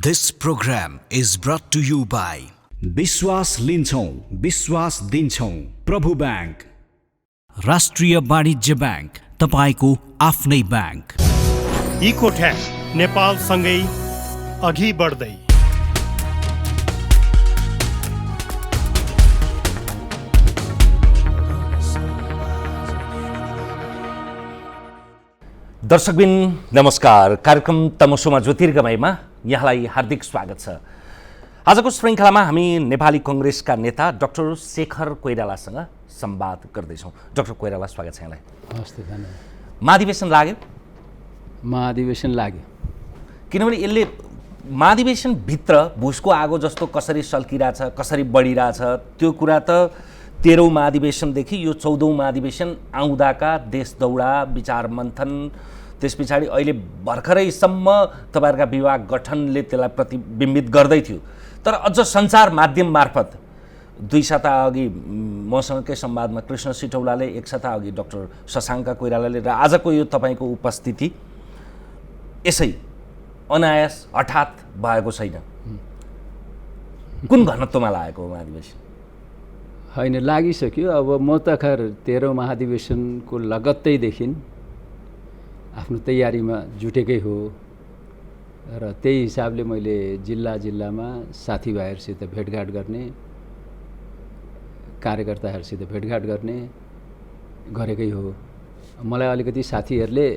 This program is brought to you by विश्वास लिन्छौं विश्वास दिन्छौं प्रभु बैंक, राष्ट्रिय वाणिज्य बैंक, तपाईको आफ्नै बैंक। इकोट्याग नेपाल सँगै अघि बढ्दै। दर्शकबिन नमस्कार। कार्यक्रम तमसोमा ज्योतिर्गमयमा यहाँलाई हार्दिक स्वागत छ। आजको श्रृङ्खलामा हामी नेपाली कङ्ग्रेसका नेता डाक्टर शेखर कोइरालासँग संवाद गर्दैछौँ। डाक्टर कोइराला, स्वागत छ यहाँलाई। हस्, धन्यवाद। महाधिवेशन लाग्यो? महाधिवेशन लाग्यो, किनभने यसले महाधिवेशनभित्र भुसको आगो जस्तो कसरी सल्किरहेछ, कसरी बढिरहेछ, त्यो कुरा त 13औं महाधिवेशनदेखि यो 14औं महाधिवेशन आउँदाका देश दौडा, विचार मन्थन, त्यस पछाडि अहिले भर्खरैसम्म तपाईँहरूका विभाग गठनले त्यसलाई प्रतिबिम्बित गर्दै थियो। तर अझ सञ्चार माध्यम मार्फत 2 साता अघि मसँगकै संवादमा कृष्ण सिटौलाले, 1 साता अघि डाक्टर शशाङ्क कोइरालाले र आजको यो तपाईँको उपस्थिति यसै अनायास हठात भएको छैन। कुन घनत्वमा लागेको महाधिवेशन? होइन, लागिसक्यो। अब म त खैर 13औं महाधिवेशनको लगत्तैदेखि आफ्नो तयारीमा जुटेकै हो र त्यही हिसाबले मैले जिल्लामा साथीभाइहरूसित भेटघाट गर्ने, कार्यकर्ताहरूसित भेटघाट गर्ने गरेकै हो। मलाई अलिकति साथीहरूले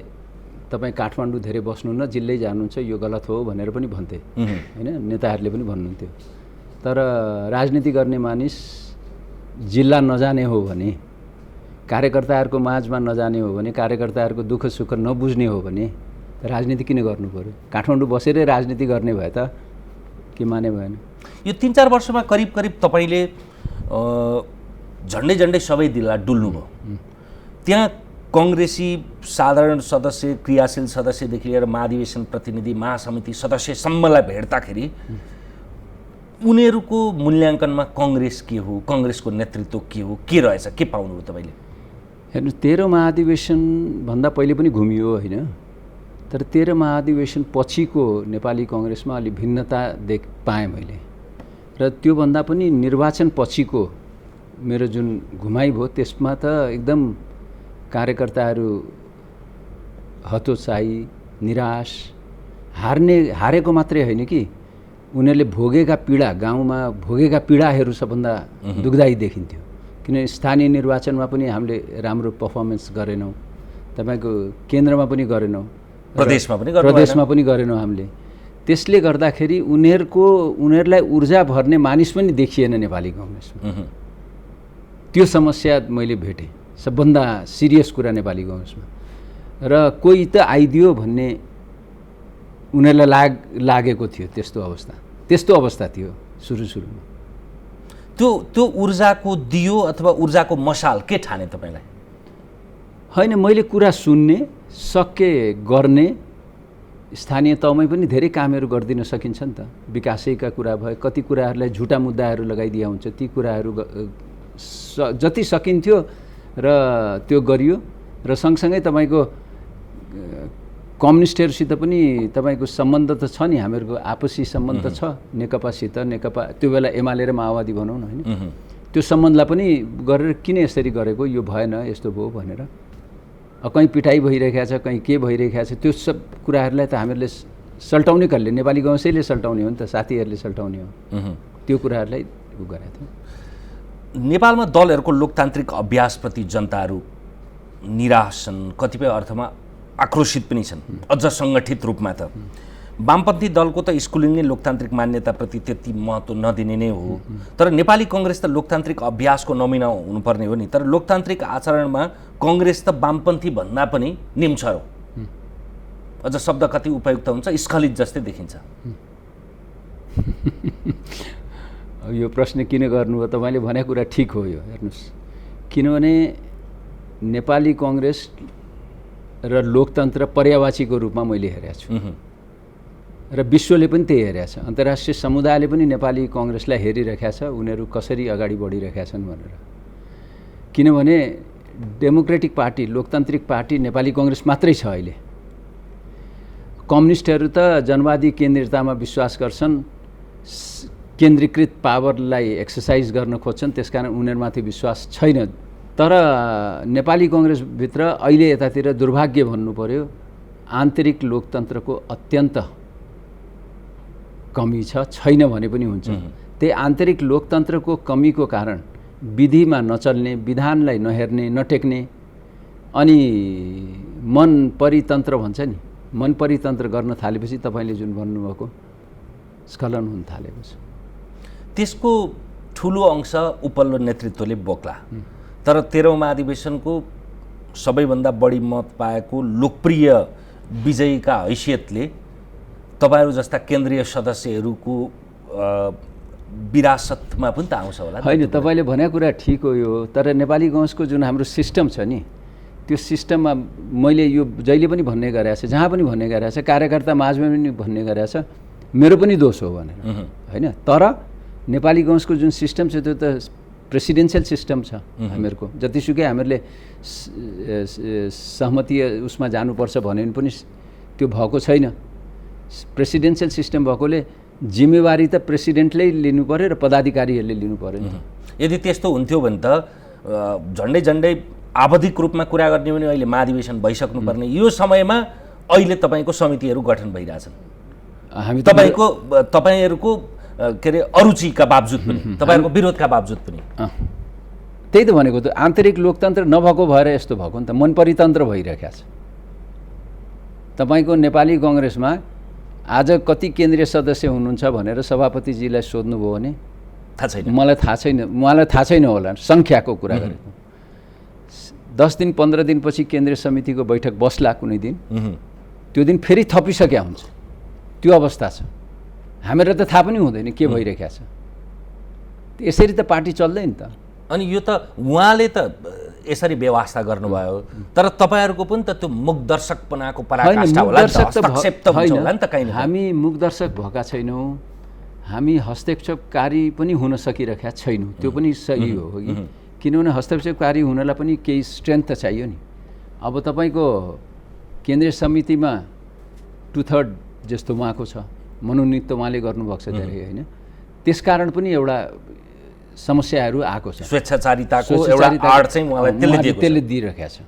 तपाईँ काठमाडौँ धेरै बस्नुहुन्न, जिल्लै जानुहुन्छ, यो गलत हो भनेर पनि भन्थे, होइन? नेताहरूले पनि भन्नुहुन्थ्यो। तर राजनीति गर्ने मानिस जिल्ला नजाने हो भने, कार्यकर्ताहरूको माझमा नजाने हो भने, कार्यकर्ताहरूको दुःख सुख नबुझ्ने हो भने राजनीति किन गर्नु पर्यो? काठमाडौँ बसेरै राजनीति गर्ने भए त के माने भएन? यो 3-4 वर्षमा करिब तपाईँले झन्डै सबै जिल्ला डुल्नुभयो। त्यहाँ कङ्ग्रेसी साधारण सदस्य, क्रियाशील सदस्यदेखि लिएर महाधिवेशन प्रतिनिधि, महासमिति सदस्यसम्मलाई भेट्दाखेरि उनीहरूको मूल्याङ्कनमा कङ्ग्रेस के हो, कङ्ग्रेसको नेतृत्व के हो, के रहेछ, के पाउनुभयो तपाईँले? हेर्नु, 13औं महाधिवेशनभन्दा पहिले पनि घुमियो, होइन? तर 13 महाधिवेशन पछिको नेपाली कङ्ग्रेसमा अलि भिन्नता पाएँ मैले। र त्योभन्दा पनि निर्वाचन पछिको मेरो जुन घुमाइ भयो त्यसमा त एकदम कार्यकर्ताहरू हतोत्साही, निराश, हारेको मात्रै होइन कि उनीहरूले भोगेका पीडा, गाउँमा भोगेका पीडाहरू सबभन्दा दुःखदायी देखिन्थ्यो। किन स्थानीय निर्वाचनमा पनि हामीले राम्रो पर्फर्मेन्स गरेनौँ, तपाईँको केन्द्रमा पनि गरेनौँ, प्रदेशमा पनि गरेनौँ हामीले। त्यसले गर्दाखेरि उनीहरूलाई ऊर्जा भर्ने मानिस पनि देखिएन नेपाली कङ्ग्रेसमा। त्यो समस्या मैले भेटेँ, सबभन्दा सिरियस कुरा नेपाली कङ्ग्रेसमा। र कोही त आइदियो भन्ने उनीहरूलाई लागेको थियो। त्यस्तो अवस्था थियो सुरुमा। त्यो ऊर्जाको दियो अथवा ऊर्जाको मसाल के ठाने तपाईँलाई? होइन, मैले कुरा सुन्ने, सके गर्ने, स्थानीय तहमै पनि धेरै कामहरू गरिदिन सकिन्छ नि त। विकासैका कुरा भए, कति कुराहरूलाई झुटा मुद्दाहरू लगाइदिया हुन्छ, ती कुराहरू जति सकिन्थ्यो र त्यो गरियो। र सँगसँगै तपाईँको कम्युनिस्टहरूसित पनि तपाईँको सम्बन्ध त छ नि, हामीहरूको आपसी सम्बन्ध छ नेकपासित। नेकपा त्यो बेला एमाले र माओवादी भनौँ न, होइन? त्यो सम्बन्धलाई पनि गरेर किन यसरी गरेको, यो भएन, यस्तो भयो भनेर कहीँ पिटाइ भइरहेको छ, कहीँ के भइरहेको छ, त्यो सब कुराहरूलाई त हामीहरूले सल्टाउने कसले? नेपाली कङ्ग्रेसैले सल्टाउने हो नि त, साथीहरूले सल्टाउने हो। त्यो कुराहरूलाई गरेको थियो। नेपालमा दलहरूको लोकतान्त्रिक अभ्यासप्रति जनताहरू निराश छन्, कतिपय अर्थमा आक्रोशित पनि छन्, अझ सङ्गठित रूपमा। त वामपन्थी दलको त स्कुलिङ नै लोकतान्त्रिक मान्यताप्रति त्यति महत्त्व नदिने नै हो। तर नेपाली कङ्ग्रेस त लोकतान्त्रिक अभ्यासको नमुना हुनुपर्ने हो नि। तर लोकतान्त्रिक आचरणमा कङ्ग्रेस त वामपन्थी भन्दा पनि निम्छ हो। अझ शब्द कति उपयुक्त हुन्छ, स्खलित जस्तै देखिन्छ। यो प्रश्न किन गर्नुभयो? तपाईँले भनेको कुरा ठिक हो यो। हेर्नुहोस्, किनभने नेपाली कङ्ग्रेस र लोकतन्त्र पर्यावाचीको रूपमा मैले हेरेको छु र विश्वले पनि त्यही हेरेको छ। अन्तर्राष्ट्रिय समुदायले पनि नेपाली कङ्ग्रेसलाई हेरिरहेका छ, उनीहरू कसरी अगाडि बढिरहेका छन् भनेर। किनभने डेमोक्रेटिक पार्टी, लोकतान्त्रिक पार्टी नेपाली कङ्ग्रेस मात्रै छ अहिले। कम्युनिस्टहरू त जनवादी केन्द्रियतामा विश्वास गर्छन्, केन्द्रीकृत पावरलाई एक्सर्साइज गर्न खोज्छन्, त्यसकारण उनीहरूमाथि विश्वास छैन। तर नेपाली कङ्ग्रेसभित्र अहिले यतातिर दुर्भाग्य भन्नु पर्यो, आन्तरिक लोकतन्त्रको अत्यन्त कमी छैन भने पनि हुन्छ। त्यही आन्तरिक लोकतन्त्रको कमीको कारण विधिमा नचल्ने, विधानलाई नहेर्ने, नटेक्ने, अनि मन परितन्त्र भन्छ नि, मन परितन्त्र गर्न थालेपछि तपाईँले जुन भन्नुभएको स्खलन हुन थालेको छ। त्यसको ठुलो अंश उपल्लो नेतृत्वले बोक्ला। तर 13औं महाधिवेशनको सबैभन्दा बढी मत पाएको लोकप्रिय विजयीका हैसियतले तपाईहरू जस्ता केन्द्रीय सदस्यहरूको विरासतमा पनि त आउँछ होला। होइन, तपाईँले भनेको कुरा ठिक हो यो, तर नेपाली कङ्ग्रेसको जुन हाम्रो सिस्टम छ नि, त्यो सिस्टममा मैले यो जहिले पनि भन्ने गरेको छ, जहाँ पनि भन्ने गरेको छ, कार्यकर्ता माझमा पनि भन्ने गरेको छ, मेरो पनि दोष हो भनेर, होइन। तर नेपाली कङ्ग्रेसको जुन सिस्टम छ त्यो त प्रेसिडेन्सियल सिस्टम छ हामीहरूको। जतिसुकै हामीहरूले सहमति उसमा जानुपर्छ भने पनि त्यो भएको छैन। प्रेसिडेन्सियल सिस्टम भएकोले जिम्मेवारी त प्रेसिडेन्टले लिनु पर्यो र पदाधिकारीहरूले लिनु पर्यो नि। यदि त्यस्तो हुन्थ्यो भने त झन्डै झन्डै आवधिक रूपमा कुरा गर्ने भने अहिले महाधिवेशन भइसक्नुपर्ने यो समयमा अहिले तपाईँको समितिहरू गठन भइरहेछन्। हामी तपाईँहरूको के अरे अरुचिका बावजुद पनि, तपाईँहरूको विरोधका बावजुद पनि। त्यही त भनेको, त आन्तरिक लोकतन्त्र नभएको भएर यस्तो भएको नि त, मन परितन्त्र भइरहेको छ। तपाईँको नेपाली कङ्ग्रेसमा आज कति केन्द्रीय सदस्य हुनुहुन्छ भनेर सभापतिजीलाई सोध्नुभयो भने थाहा छैन, मलाई थाहा छैन होला, सङ्ख्याको कुरा गरेको। 10 दिन 15 दिनपछि केन्द्रीय समितिको बैठक बस्ला कुनै दिन, त्यो दिन फेरि थपिसक्या हुन्छ, त्यो अवस्था छ। हामीलाई त थाहा पनि हुँदैन के भइरहेको छ। यसरी त पार्टी चल्दैन त। अनि यो त उहाँले त यसरी व्यवस्था गर्नुभयो, तर तपाईँहरूको पनि त त्यो मुखदर्शकपनाको पराकाष्ठा होला नि त, हस्तक्षेप त हुन्छ होला नि त कहीँ। हामी मुखदर्शक भएका छैनौँ, हामी हस्तक्षेपकारी पनि हुन सकिरहेका छैनौँ, त्यो पनि सही हो कि, किनभने हस्तक्षेपकारी हुनलाई पनि केही स्ट्रेन्थ त चाहियो नि। अब तपाईँको केन्द्रीय समितिमा 2/3 जस्तो उहाँको छ, मनोनित त उहाँले गर्नुभएको छ धेरै, होइन। त्यसकारण पनि एउटा समस्याहरू आएको छ। स्वेच्छाचारिताको एउटा आड चाहिँ उहाँलाई त्यसले दिइरहेको छ।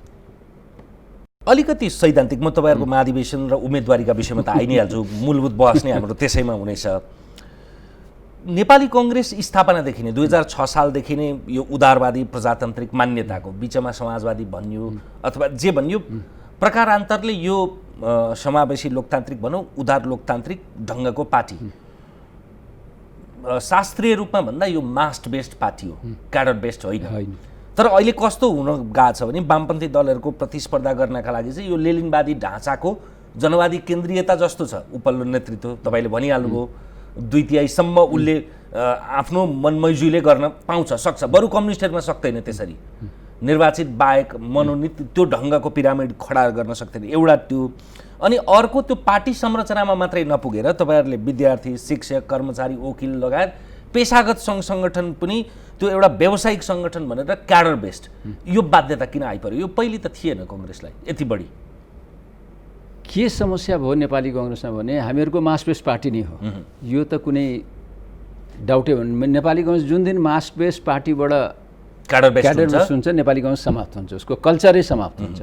अलिकति सैद्धान्तिक, म तपाईँहरूको महाधिवेशन र उम्मेदवारीका विषयमा त आइ नै हाल्छु, मूलभूत बहस नै हाम्रो त्यसैमा हुनेछ। नेपाली कङ्ग्रेस स्थापनादेखि नै 2006 सालदेखि नै यो उदारवादी प्रजातान्त्रिक मान्यताको बिचमा समाजवादी भनियो अथवा जे भनियो, प्रकारान्तरले यो समावेशी लोकतान्त्रिक भनौँ, उदार लोकतान्त्रिक ढङ्गको पार्टी, शास्त्रीय रूपमा भन्दा यो मास्ट बेस्ड पार्टी हो, क्याडर बेस्ड होइन। तर अहिले कस्तो हुन गएको छ भने वामपन्थी दलहरूको प्रतिस्पर्धा गर्नका लागि चाहिँ यो लेलिनवादी ढाँचाको जनवादी केन्द्रीयता जस्तो छ। उपल्लो नेतृत्व तपाईँले भनिहाल्नुभयो, 2/3सम्म उसले आफ्नो मनमैजुले गर्न पाउँछ, सक्छ, बरु कम्युनिस्टहरूमा सक्दैन त्यसरी, निर्वाचित बाहेक मनोनित त्यो ढङ्गको पिरामिड खडा गर्न सक्दैन, एउटा त्यो। अनि अर्को त्यो पार्टी संरचनामा मात्रै नपुगेर तपाईँहरूले विद्यार्थी, शिक्षक, कर्मचारी, वकिल लगायत पेसागत सङ्घ सङ्गठन पनि त्यो एउटा व्यावसायिक सङ्गठन भनेर क्याडर बेस्ड, यो बाध्यता किन आइपर्यो? यो पहिले त थिएन कङ्ग्रेसलाई यति बढी। के समस्या भयो नेपाली कङ्ग्रेसमा भने हामीहरूको मास बेस्ड पार्टी नै हो, यो त कुनै डाउटै भन्नु। नेपाली कङ्ग्रेस जुन दिन मास बेस्ड पार्टीबाट क्याडर बेस्ड हुन्छ, नेपाली कङ्ग्रेस समाप्त हुन्छ, उसको कल्चरै समाप्त हुन्छ।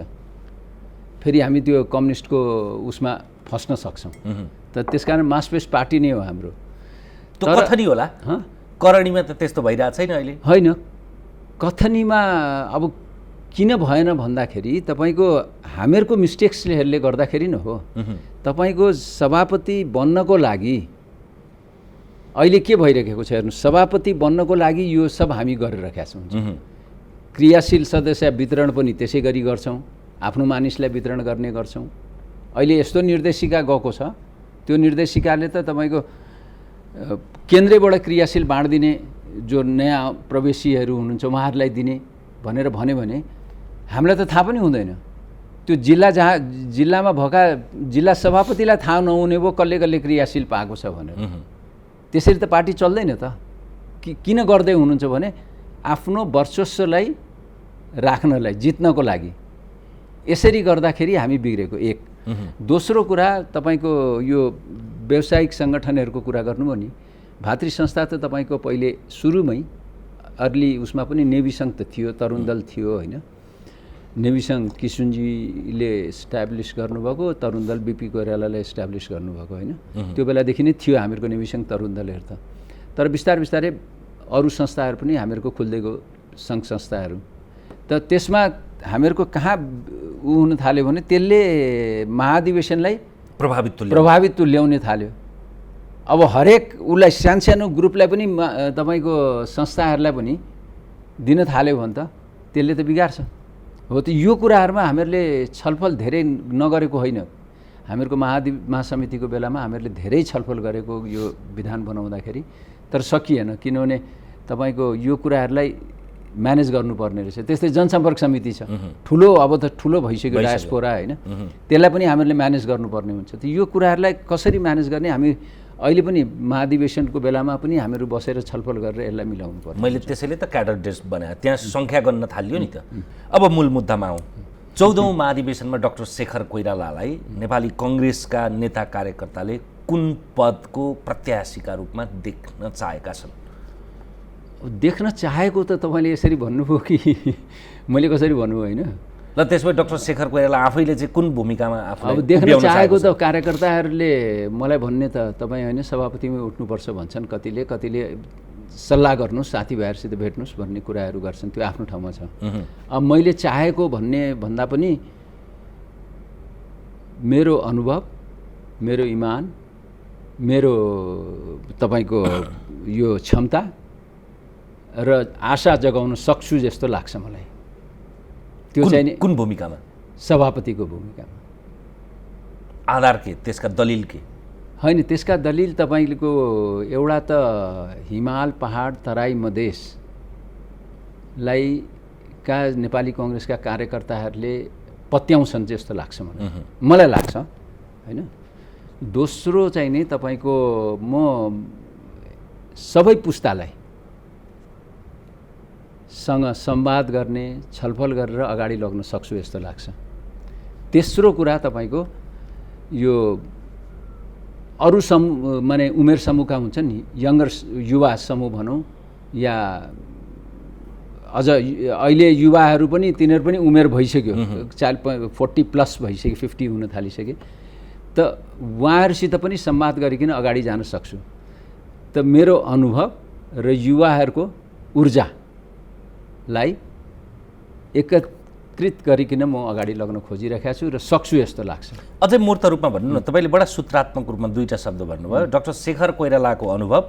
फेरि हामी त्यो कम्युनिस्टको उसमा फस्न सक्छौँ। त त्यसकारण मास बेस्ड पार्टी नै हो हाम्रो। त्यो कथनी होला, करणीमा त त्यस्तो भइरहेको छैन अहिले। होइन, कथनीमा अब किन भएन भन्दाखेरि तपाईँको हामीहरूको मिस्टेक्सले गर्दाखेरि न हो। तपाईँको सभापति बन्नको लागि अहिले के भइरहेको छ हेर्नु, सभापति बन्नको लागि यो सब हामी गरिरहेका छौँ। क्रियाशील सदस्य वितरण पनि त्यसै गरी गर्छौँ, आफ्नो मानिसलाई वितरण गर्ने गर्छौँ। अहिले यस्तो निर्देशिका गएको छ, त्यो निर्देशिकाले त तपाईँको केन्द्रबाट क्रियाशील बाँडिदिने, जो नयाँ प्रवेशीहरू हुनुहुन्छ उहाँहरूलाई दिने भनेर भन्यो भने हामीलाई त थाहा पनि हुँदैन। त्यो जिल्लामा भएका जिल्ला सभापतिलाई थाहा नहुने भयो कसले कसले क्रियाशील पाएको छ भनेर। त्यसरी त पार्टी चल्दैन त। किन गर्दै हुनुहुन्छ भने आफ्नो वर्चस्वलाई राख्नलाई, जित्नको लागि। यसरी गर्दाखेरि हामी बिग्रेको एक। दोस्रो कुरा तपाईँको यो व्यावसायिक सङ्गठनहरूको कुरा गर्नुभयो नि, भातृ संस्था त तपाईँको पहिले सुरुमै अर्ली उसमा पनि नेभी सङ्घ त थियो, तरुण दल थियो होइन। नेभी सङ्घ किसुनजीले इस्टाब्लिस गर्नुभएको, तरुण दल बिपी कोइरालाले इस्टाब्लिस गर्नुभएको होइन। त्यो बेलादेखि नै थियो हामीहरूको नेभी सङ्घ तरुण दलहरू त। तर बिस्तारै बिस्तारै अरू संस्थाहरू पनि हामीहरूको खुल्दै गयो, सङ्घ संस्थाहरू। त त्यसमा हामीहरूको कहाँ ऊ हुन थाल्यो भने त्यसले महाधिवेशनलाई प्रभावित तुल्याउने थाल्यो। अब हरेक उसलाई सानो ग्रुपलाई पनि तपाईँको संस्थाहरूलाई पनि दिन थाल्यो भने त त्यसले त बिगार्छ। हो त यो कुराहरूमा हामीहरूले छलफल धेरै नगरेको होइन। हामीहरूको महासमितिको बेलामा हामीहरूले धेरै छलफल गरेको यो विधान बनाउँदाखेरि, तर सकिएन, किनभने तपाईँको यो कुराहरूलाई म्यानेज गर्नुपर्ने रहेछ। त्यस्तै जनसम्पर्क समिति छ, ठुलो अब त ठुलो भइसक्यो डायस्पोरा होइन, त्यसलाई पनि हामीहरूले म्यानेज गर्नुपर्ने हुन्छ। त यो कुराहरूलाई कसरी म्यानेज गर्ने, हामी अहिले पनि महाधिवेशनको बेलामा पनि हामीहरू बसेर छलफल गरेर यसलाई मिलाउनु पर्छ। मैले त्यसैले त क्याडर डेस्क बनाएँ, त्यहाँ सङ्ख्या गर्न थालियो नि त। अब मूल मुद्दामा आउँ। 14औं महाधिवेशनमा डाक्टर शेखर कोइरालालाई नेपाली कङ्ग्रेसका नेता कार्यकर्ताले कुन पदको प्रत्याशीका रूपमा देख्न चाहेका छन्? देख्न चाहेको त तपाईँले यसरी भन्नुभयो कि मैले कसरी भन्नुभयो होइन? ल त्यसपछि डाक्टर शेखर कोइराला आफैले चाहिँ कुन भूमिकामा आफूलाई अब देख्न चाहेको त कार्यकर्ताहरूले मलाई भन्ने त तपाईँ होइन सभापतिमै उठ्नुपर्छ भन्छन्, कतिले सल्लाह गर्नुहोस्, साथीभाइहरूसित भेट्नुहोस् भन्ने कुराहरू गर्छन्, त्यो आफ्नो ठाउँमा छ। अब मैले चाहेको भन्ने भन्दा पनि मेरो अनुभव, मेरो इमान, मेरो तपाईँको यो क्षमता र आशा जगाउन सक्छु जस्तो लाग्छ मलाई। त्यो चाहिँ नि कुन भूमिकामा? सभापतिको भूमिकामा। आधार के, त्यसका दलिल के? होइन, त्यसका दलिल तपाईँको एउटा त हिमाल पहाड तराई मधेसलाई का नेपाली कङ्ग्रेसका कार्यकर्ताहरूले पत्याउँछन् जस्तो लाग्छ मलाई लाग्छ होइन। दोस्रो चाहिँ नि तपाईँको म सबै पुस्तालाई सँग संवाद गर्ने, छलफल गरेर अगाडि लग्न सक्छु जस्तो लाग्छ। तेस्रो कुरा तपाईँको यो अरू माने उमेर समूहका हुन्छन् नि, यङ्गर युवा समूह भनौँ, या अझ अहिले युवाहरू पनि तिनीहरू पनि उमेर भइसक्यो, 40+ भइसक्यो, 50 हुन थालिसके, त उहाँहरूसित पनि संवाद गरिकन अगाडि जान सक्छु। त मेरो अनुभव र युवाहरूको ऊर्जालाई एकत्रित गरिकन म अगाडि लग्न खोजिरहेको छु र सक्छु यस्तो लाग्छ। अझै मूर्त रूपमा भन्नु न, तपाईँले बडा सूत्रात्मक रूपमा दुईटा शब्द भन्नुभयो, डाक्टर शेखर कोइरालाको अनुभव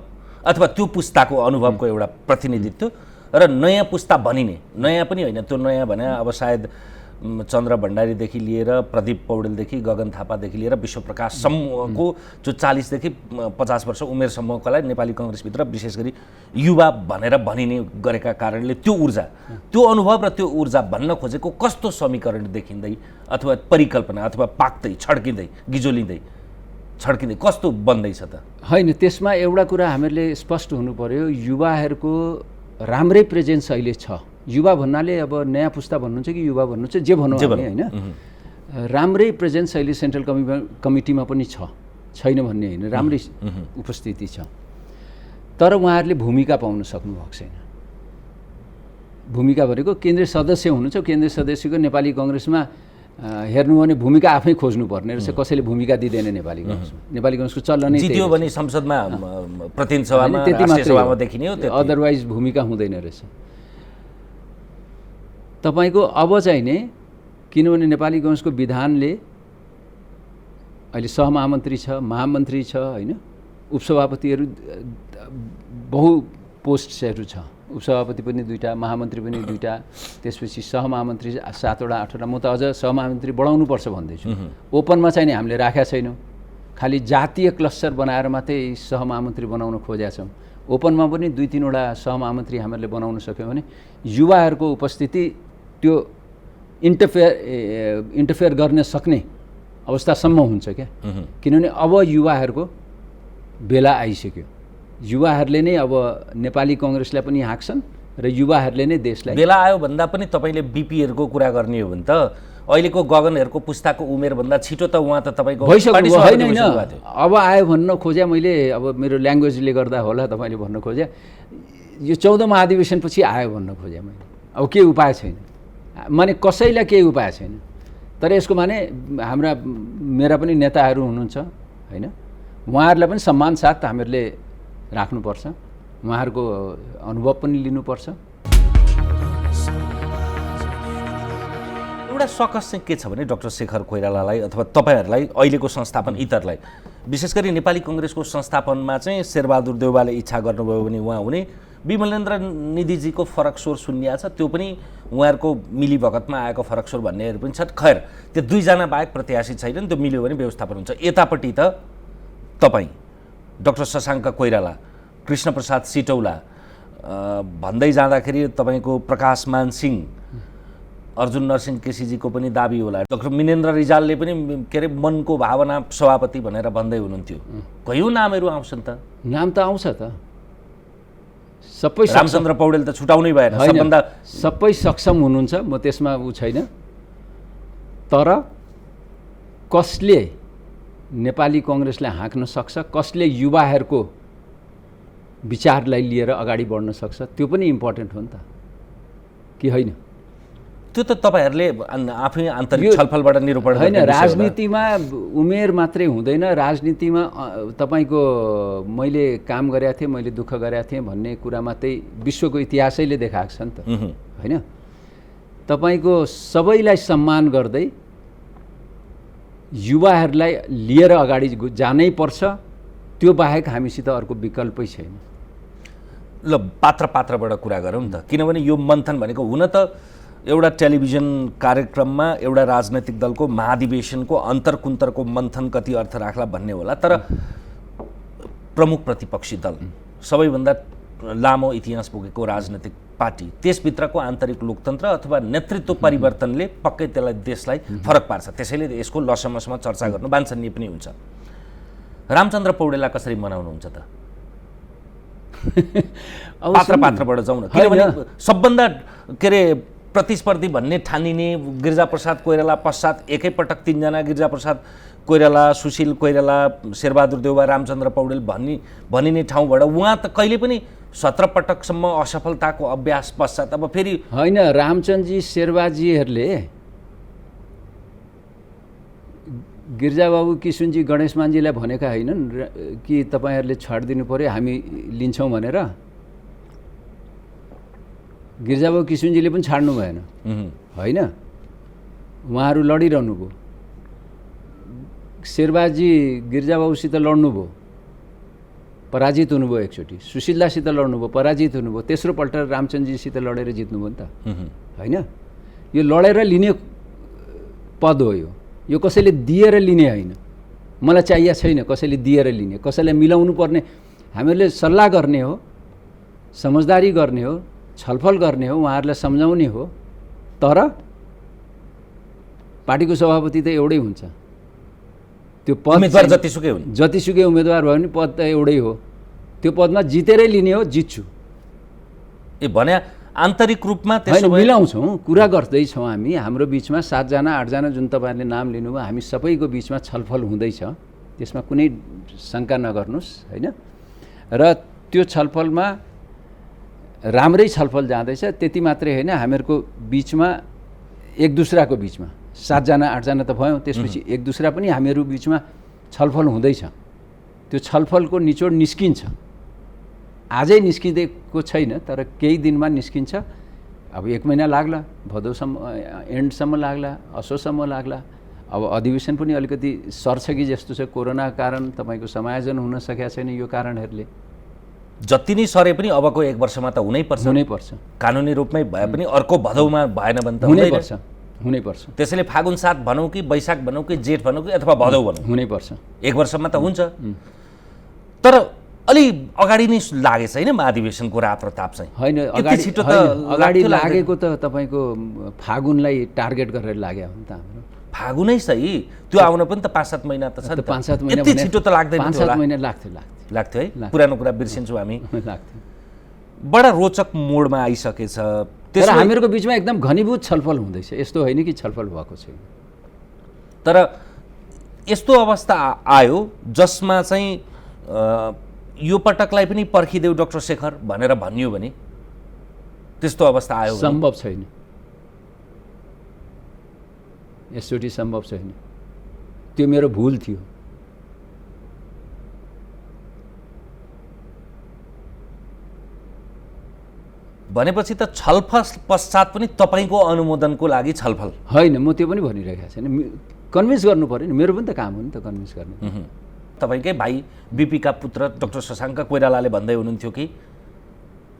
अथवा त्यो पुस्ताको अनुभवको एउटा प्रतिनिधित्व र नयाँ पुस्ता भनिने, नयाँ पनि होइन, त्यो नयाँ भने अब सायद चन्द्र भण्डारीदेखि लिएर प्रदीप पौडेलदेखि गगन थापादेखि लिएर विश्वप्रकाश समूहको जो 40 देखि 50 वर्ष उमेर समूहकालाई नेपाली कङ्ग्रेसभित्र विशेष गरी युवा भनेर भनिने गरेका कारणले त्यो ऊर्जा, त्यो अनुभव र त्यो ऊर्जा भन्न खोजेको कस्तो समीकरण देखिँदै अथवा परिकल्पना अथवा पाक्दै छड्किँदै गिजोलिँदै छड्किँदै कस्तो बन्दैछ त? होइन, त्यसमा एउटा कुरा हामीहरूले स्पष्ट हुनु पर्यो, युवाहरूको राम्रै प्रेजेन्स अहिले छ। युवा भन्नाले अब नयाँ पुस्ता भन्नुहुन्छ कि युवा भन्नुहुन्छ, जे भनौँ होइन, राम्रै प्रेजेन्स अहिले सेन्ट्रल कमिटीमा पनि छैन भन्ने होइन, राम्रै उपस्थिति छ। तर उहाँहरूले भूमिका पाउन सक्नुभएको छैन। भूमिका भनेको केन्द्रीय सदस्य हुनुहुन्छ, केन्द्रीय सदस्यको नेपाली कङ्ग्रेसमा हेर्नु भने भूमिका आफै खोज्नुपर्ने रहेछ, कसैले भूमिका दिँदैन नेपाली कङ्ग्रेसमा। नेपाली कङ्ग्रेसको चलन नै जित्यो भने संसदमा प्रतिनिधि सभामा राष्ट्रिय सभामा देखिने हो, अदरवाइज भूमिका हुँदैन रहेछ तपाईँको। अब चाहिँ नि किनभने नेपाली कङ्ग्रेसको विधानले अहिले सहमहामन्त्री छ, महामन्त्री छ होइन, उपसभापतिहरू बहु पोस्टहरू छ, उपसभापति पनि 2टा, महामन्त्री पनि 2टा, त्यसपछि सहमहामन्त्री 7वटा 8वटा। म त अझ सहमहामन्त्री बढाउनुपर्छ भन्दैछु। ओपनमा चाहिँ नि हामीले राखेका छैनौँ, खालि जातीय क्लस्टर बनाएर मात्रै सहमहामन्त्री बनाउन खोजेका छौँ। ओपनमा पनि 2-3वटा सहमहामन्त्री हामीहरूले बनाउन सक्यौँ भने युवाहरूको उपस्थिति त्यो इन्टरफेयर गर्न सक्ने अवस्थासम्म हुन्छ क्या। किनभने अब युवाहरूको बेला आइसक्यो, युवाहरूले नै अब नेपाली कङ्ग्रेसलाई पनि हाँक्छन् र युवाहरूले नै देशलाई। बेला आयो भन्दा पनि तपाईँले बिपीहरूको कुरा गर्ने हो भने त अहिलेको गगनहरूको पुस्ताको उमेरभन्दा छिटो त उहाँ त तपाईँको भइसक्यो पार्टी होइन सभापति होइन भइसक्नु भएको थियो। अब आयो भन्न खोजे मैले, अब मेरो ल्याङ्ग्वेजले गर्दा होला तपाईँले भन्न खोजे, यो 14 महाधिवेशनपछि आयो भन्न खोजेँ मैले। अब केही उपाय छैन, माने कसैलाई केही उपाय छैन। तर यसको माने हाम्रा मेरा पनि नेताहरू हुनुहुन्छ होइन, उहाँहरूलाई पनि सम्मान साथ हामीहरूले राख्नुपर्छ, उहाँहरूको अनुभव पनि लिनुपर्छ। एउटा सकस चाहिँ के छ भने डाक्टर शेखर कोइरालालाई अथवा तपाईँहरूलाई अहिलेको संस्थापन इतरलाई, विशेष गरी नेपाली कङ्ग्रेसको संस्थापनमा चाहिँ शेरबहादुर देउवाले इच्छा गर्नुभयो भने उहाँ हुने, विमलेन्द्र निधिजीको फरक स्वर सुनिया छ, त्यो पनि उहाँहरूको मिलीभगतमा आएको फरक स्वर भन्नेहरू पनि छ। खैर त्यो दुईजना बाहेक प्रत्याशी छैनन्, त्यो मिल्यो भने व्यवस्थापन हुन्छ। यतापट्टि त तपाईँ डाक्टर शशाङ्क कोइराला, कृष्णप्रसाद सिटौला भन्दै जाँदाखेरि तपाईँको प्रकाश मान सिंह, अर्जुन नरसिंह केसीजीको पनि दाबी होला, डाक्टर मिनेन्द्र रिजालले पनि के अरे मनको भावना सभापति भनेर भन्दै हुनुहुन्थ्यो। कयौँ नामहरू आउँछन् त, नाम त आउँछ त, सबै रामचन्द्र पौडेल त छुटाउनै भएन, सबभन्दा सबै सक्षम हुनुहुन्छ, म त्यसमा ऊ छैन। तर कसले नेपाली कङ्ग्रेसलाई हाँक्न सक्छ, कसले युवाहरूको विचारलाई लिएर अगाडि बढ्न सक्छ, त्यो पनि इम्पोर्टेन्ट हो नि त, कि होइन? त्यो त तपाईँहरूले आफै आन्तरिक छलफलबाट निरूपण होइन। गर्ने विषय होला। राजनीतिमा उमेर मात्रै हुँदैन, राजनीतिमा तपाईँको मैले काम गरेका थिएँ, मैले दुःख गरेका थिएँ भन्ने कुरा मात्रै विश्वको इतिहासैले देखाएको छ नि त, होइन? तपाईँको सबैलाई सम्मान गर्दै युवाहरूलाई लिएर अगाडि जानै पर्छ, त्यो बाहेक हामीसित अर्को विकल्पै छैन। ल पात्रबाट कुरा गरौँ नि त, किनभने यो मन्थन भनेको हुन त एउटा टेलिभिजन कार्यक्रममा एउटा राजनैतिक दलको महाधिवेशनको अन्तरकुन्तरको मन्थन कति अर्थ राख्ला भन्ने होला, तर प्रमुख प्रतिपक्षी दल, सबैभन्दा लामो इतिहास बोकेको राजनैतिक पार्टी, त्यसभित्रको आन्तरिक लोकतन्त्र अथवा नेतृत्व परिवर्तनले पक्कै त्यसलाई देशलाई फरक पार्छ। त्यसैले यसको लसमसमा चर्चा गर्नु वाञ्छनीय पनि हुन्छ। रामचन्द्र पौडेललाई कसरी मनाउनुहुन्छ त? पात्रबाट जाउँ न, किनभने सबभन्दा के अरे प्रतिस्पर्धी भन्ने ठानिने गिरिजाप्रसाद कोइराला पश्चात एकैपटक 3 जना गिरिजाप्रसाद कोइराला, सुशील कोइराला, शेरबहादुर देउवा, रामचन्द्र पौडेल भनिने ठाउँबाट उहाँ त कहिले पनि 17 पटकसम्म असफलताको अभ्यास पश्चात अब फेरि होइन। रामचन्द्रजी शेरबाजीहरूले गिरिजाबाबु किसुनजी गणेशमानजीलाई भनेका होइनन् कि तपाईँहरूले छाडिदिनु पऱ्यो, हामी लिन्छौँ भनेर? गिरिजाबाबु किसुनजीले पनि छाड्नु भएन होइन, उहाँहरू लडिरहनु भयो। शेरबाजी गिरिजाबाबुसित लड्नुभयो, पराजित हुनुभयो, एकचोटि सुशीलदासित लड्नुभयो, पराजित हुनुभयो, तेस्रो पल्ट रामचन्द्रजीसित लडेर जित्नुभयो नि त, होइन? यो लडेर लिने पद हो, यो कसैले दिएर लिने होइन। मलाई चाहिएको छैन कसैले दिएर लिने, कसैलाई मिलाउनु पर्ने। हामीहरूले सल्लाह गर्ने हो, समझदारी गर्ने हो, छलफल गर्ने हो, उहाँहरूलाई सम्झाउने हो। तर पार्टीको सभापति त एउटै हुन्छ, त्यो पद उम्मेदवार जतिसुकै हुन्, जतिसुकै उम्मेदवार भयो भने पद त एउटै हो, त्यो पदमा जितेरै लिने हो, जित्छु। ए भने आन्तरिक रूपमा होइन, मिलाउँछौँ, कुरा गर्दैछौँ हामी, हाम्रो बिचमा 7 जना 8 जना जुन तपाईँहरूले नाम लिनुभयो, हामी सबैको बिचमा छलफल हुँदैछ, त्यसमा कुनै शङ्का नगर्नुहोस्, होइन? र त्यो छलफलमा राम्रै छलफल जाँदैछ। त्यति मात्रै होइन, हामीहरूको बिचमा एक दुसराको बिचमा 7 जना 8 जना त भयौँ, त्यसपछि एक दुसरा पनि हामीहरू बिचमा छलफल हुँदैछ। त्यो छलफलको निचोड निस्किन्छ, आजै निस्किँदैको छैन, तर केही दिनमा निस्किन्छ। अब 1 महिना लाग्ला, भदौसम्म एन्डसम्म लाग्ला, असोजसम्म लाग्ला। अब अधिवेशन पनि अलिकति सर्छ कि जस्तो छ, कोरोना कारण तपाईँको समायोजन हुन सकेका छैन यो कारणहरूले। जति नै सरे पनि अबको 1 वर्षमा त हुनैपर्छ, कानुनी रूपमै भए पनि अर्को भदौमा भएन भने त हुनैपर्छ। त्यसैले फागुन 7 भनौँ कि वैशाख भनौँ कि जेठ भनौँ कि अथवा भदौ भनौँ, हुनैपर्छ। 1 वर्षमा त हुन्छ। तर अलि अगाडि नै लागेछ होइन महाधिवेशनको रात र ताप चाहिँ? होइन, अगाडि लागेको त तपाईँको फागुनलाई टार्गेट गरेर लाग्यो हो नि त हाम्रो। फागुनै सही, त्यो आउन पनि त 5-7 महिना त छ नि त। 5-7 महिना यति छिटो त लाग्दैन, 5-7 महिना लाग्थ्यो है। पुरानो कुरा बिर्सिन्छौँ हामी। लाग्थ्यो। बडा रोचक मोडमा आइसकेछ तर हामीहरूको बिचमा एकदम घनीभूत छलफल हुँदैछ, यस्तो होइन कि छलफल भएको छैन। तर यस्तो अवस्था आयो जसमा चाहिँ यो पटकलाई पनि पर्खिदेऊ डाक्टर शेखर भनेर भनियो भने त्यस्तो अवस्था आयो भने? सम्भव छैन, यसचोटि सम्भव छैन। त्यो मेरो भुल थियो। भनेपछि त छलफल पश्चात पनि तपाईँको अनुमोदनको लागि छलफल होइन, म त्यो पनि भनिरहेको छैन। कन्भिन्स गर्नु पऱ्यो नि, मेरो पनि त काम हो नि त कन्भिन्स गर्ने। तपाईँकै भाइ बिपीका पुत्र डाक्टर शशाङ्क कोइरालाले भन्दै हुनुहुन्थ्यो कि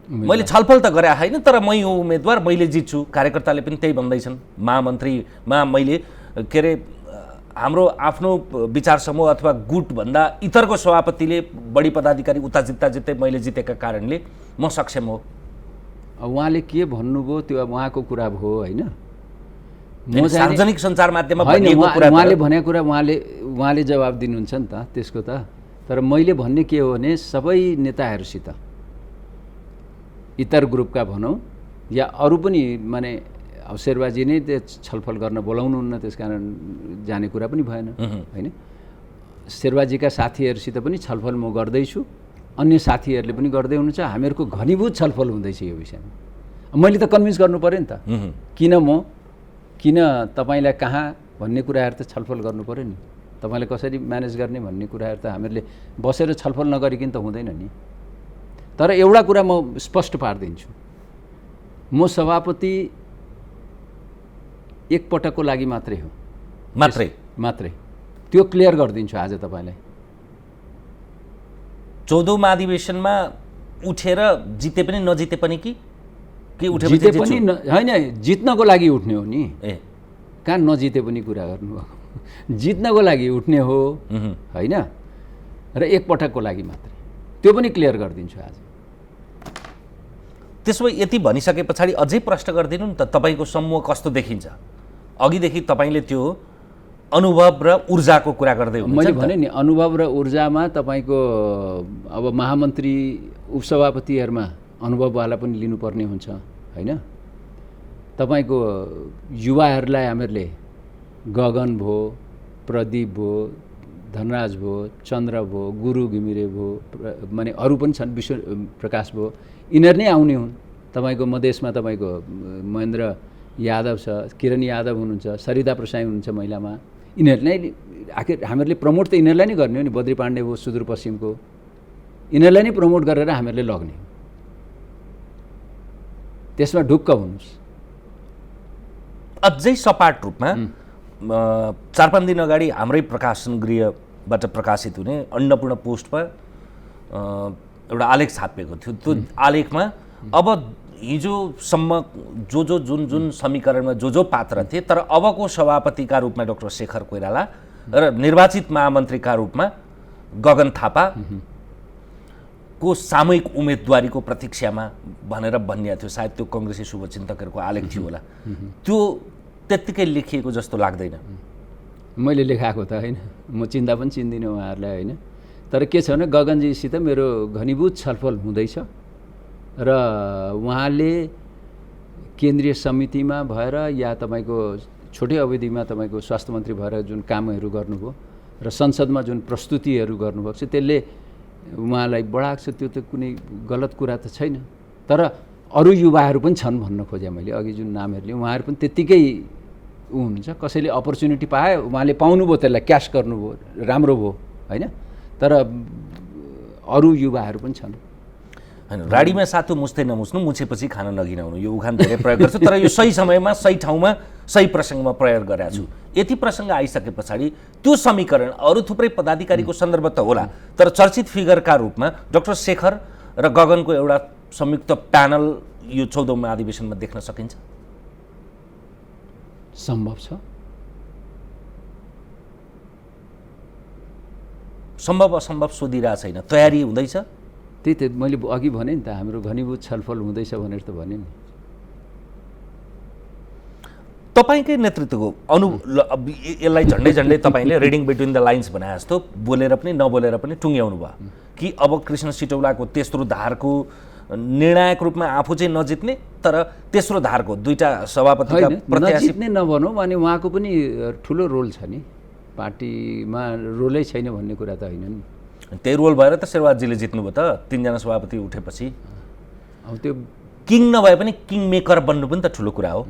मैले छलफल त गरे होइन, तर मै हो उम्मेदवार, मैले जित्छु। कार्यकर्ताले पनि त्यही भन्दैछन्। महामन्त्रीमा मैले के अरे हाम्रो आफ्नो विचार समूह अथवा गुटभन्दा इतरको सभापतिले बढी पदाधिकारी उता जित्दै मैले जितेका कारणले म सक्षम हो। उहाँले के भन्नुभयो त्यो अब उहाँको कुरा भयो होइन। सार्वजनिक सञ्चार माध्यममा उहाँले भनेको कुरा उहाँले जवाब दिनुहुन्छ नि त त्यसको त। तर मैले भन्ने के हो भने सबै नेताहरूसित, इतर ग्रुपका भनौँ या अरू पनि, माने अब शेरबाजी नै त्यो छलफल गर्न बोलाउनुहुन्न, त्यस कारण जाने कुरा पनि भएन होइन। शेरबाजीका साथीहरूसित पनि छलफल म गर्दैछु, अन्य साथीहरूले पनि गर्दै हुनुहुन्छ। हामीहरूको घनीभूत छलफल हुँदैछ यो विषयमा। मैले त कन्भिन्स गर्नु पऱ्यो नि त, किन तपाईँलाई कहाँ भन्ने कुराहरू त छलफल गर्नु पऱ्यो नि। तपाईँलाई कसरी म्यानेज गर्ने भन्ने कुराहरू त हामीहरूले बसेर छलफल नगरिकन त हुँदैन नि। तर एउटा कुरा म स्पष्ट पारिदिन्छु, म सभापति एकपटकको लागि मात्रै हो, मात्रै त्यो क्लियर गरिदिन्छु आज तपाईँलाई। 14औं महाधिवेशनमा उठेर जिते पनि नजिते पनि कि जिते पनि होइन, जित्नको लागि उठ्ने हो नि। कहाँ नजिते पनि कुरा गर्नुभएको, जित्नको लागि उठ्ने हो होइन, र एकपटकको लागि मात्रै, त्यो पनि क्लियर गरिदिन्छु आज। त्यसो भए यति भनिसके पछाडि अझै प्रश्न गरिदिनु नि त, तपाईँको समूह कस्तो देखिन्छ? अघिदेखि तपाईँले त्यो अनुभव र ऊर्जाको कुरा गर्दै हुनुहुन्छ। मैले भने नि, अनुभव र ऊर्जामा तपाईँको अब महामन्त्री उपसभापतिहरूमा अनुभववाला पनि लिनुपर्ने हुन्छ होइन। तपाईँको युवाहरूलाई हामीहरूले गगन भयो, प्रदीप भयो, धनराज भयो, चन्द्र भयो, गुरु घिमिरे भयो, माने अरू पनि छन्, विश्व प्रकाश भयो, यिनीहरू नै आउने हुन्। तपाईँको मधेसमा तपाईँको महेन्द्र यादव छ, किरण यादव हुनुहुन्छ, सरिता प्रसाई हुनुहुन्छ महिलामा। यिनीहरूलाई आखिर हामीहरूले प्रमोट त यिनीहरूलाई नै गर्ने हो नि। बद्री पाण्डे भयो सुदूरपश्चिमको, यिनीहरूलाई नै प्रमोट गरेर हामीहरूले लग्ने हो। त्यसमा ढुक्क हुनुहोस्। अझै सपाट रूपमा 4-5 दिन अगाडि हाम्रै प्रकाशन गृहबाट प्रकाशित हुने अन्नपूर्ण पोस्टमा एउटा आलेख छापिएको थियो। त्यो आलेखमा अब हिजोसम्म जुन समीकरणमा जो पात्र थिए, तर अबको सभापतिका रूपमा डाक्टर शेखर कोइराला र निर्वाचित महामन्त्रीका रूपमा गगन थापा को सामूहिक उम्मेदवारीको प्रतीक्षामा भनेर भनिएको थियो। सायद त्यो कङ्ग्रेसी शुभचिन्तकहरूको आलेख थियो होला। त्यो त्यत्तिकै लेखिएको जस्तो लाग्दैन। मैले लेखाएको त होइन, म चिन्दा पनि चिन्दिनँ उहाँहरूलाई होइन। तर के छ भने गगनजीसित मेरो घनीभूत छलफल हुँदैछ र उहाँले केन्द्रीय समितिमा भएर या तपाईँको छोटै अवधिमा तपाईँको स्वास्थ्य मन्त्री भएर जुन कामहरू गर्नुभयो र संसदमा जुन प्रस्तुतिहरू गर्नुभएको छ त्यसले उहाँलाई बढाएको छ। त्यो त कुनै गलत कुरा त छैन। तर अरू युवाहरू पनि छन् भन्न खोजेँ मैले। अघि जुन नामहरूले उहाँहरू पनि त्यत्तिकै हुनुहुन्छ। कसैले अपर्च्युनिटी पायो, उहाँले पाउनुभयो, त्यसलाई क्यास गर्नुभयो, राम्रो भयो होइन। तर अरू युवाहरू पनि छन् होइन। राडीमा सातो मुस्दै नमुस्नु, मुछेपछि खाना नगिनाउनु, यो उखान धेरै प्रयोग गर्छु। तर यो सही समयमा, सही ठाउँमा, सही प्रसङ्गमा प्रयोग गरेको छु। यति प्रसङ्ग आइसके पछाडि त्यो समीकरण अरू थुप्रै पदाधिकारीको सन्दर्भ त होला, तर चर्चित फिगरका रूपमा डाक्टर शेखर र गगनको एउटा संयुक्त प्यानल यो 14औं महाधिवेशनमा देख्न सकिन्छ? सम्भव छ। सम्भव असम्भव सोधिरहेको छैन, तयारी हुँदैछ। त्यही त मैले अघि भने नि त, हाम्रो घनीभूत छलफल हुँदैछ भनेर त भने नि। तपाईँकै नेतृत्वको यसलाई झन्डै तपाईँले रिडिङ बिट्विन द लाइन्स भने जस्तो बोलेर पनि नबोलेर पनि टुङ्ग्याउनु भयो कि अब कृष्ण सिटौलाको तेस्रो धारको निर्णायक रूपमा आफू चाहिँ नजित्ने तर तेस्रो धारको दुईटा सभापतिका होइन प्रत्याशी नजित्ने नभनौँ अनि उहाँको पनि ठुलो रोल छ नि, पार्टीमा रोलै छैन भन्ने कुरा त होइन नि। त्यही रोल भएर त शेरबहादुरजीले जित्नुभयो त, 3 जना सभापति उठेपछि। अब त्यो किङ नभए पनि किङ मेकर बन्नु पनि त ठुलो कुरा हो।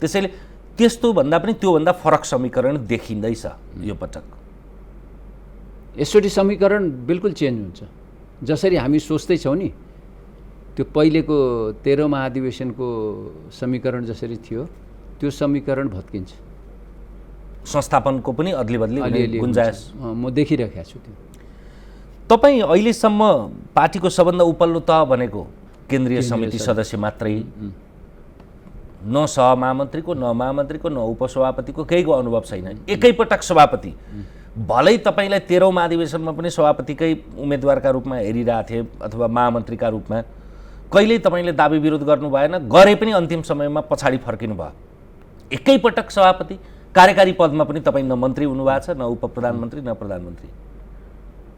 त्यसैले त्यस्तो भन्दा पनि त्योभन्दा फरक समीकरण देखिँदैछ यो पटक। यसरी समीकरण बिल्कुल चेन्ज हुन्छ। जसरी हामी सोच्दैछौँ नि, त्यो पहिलेको 13औं महाधिवेशनको समीकरण जसरी थियो त्यो समीकरण भत्किन्छ। संस्थापनको पनि अदली बदली अलिअलि गुन्जायस म देखिरहेको छु त्यो। तपाईँ अहिलेसम्म पार्टीको सबभन्दा उपल्लो तह भनेको केन्द्रीय समिति सदस्य मात्रै, न सहमहामन्त्रीको, न महामन्त्रीको, न उपसभापतिको केहीको अनुभव छैन। एकैपटक सभापति, भलै तपाईँलाई 13औं महाधिवेशनमा पनि सभापतिकै उम्मेदवारका रूपमा हेरिरहेको थिए अथवा महामन्त्रीका रूपमा, कहिल्यै तपाईँले दाबी विरोध गर्नु भएन, गरे पनि अन्तिम समयमा पछाडि फर्किनु भयो। एकैपटक सभापति, कार्यकारी पदमा पनि तपाईँ न मन्त्री हुनुभएको छ, न उपप्रधानमन्त्री, न प्रधानमन्त्री।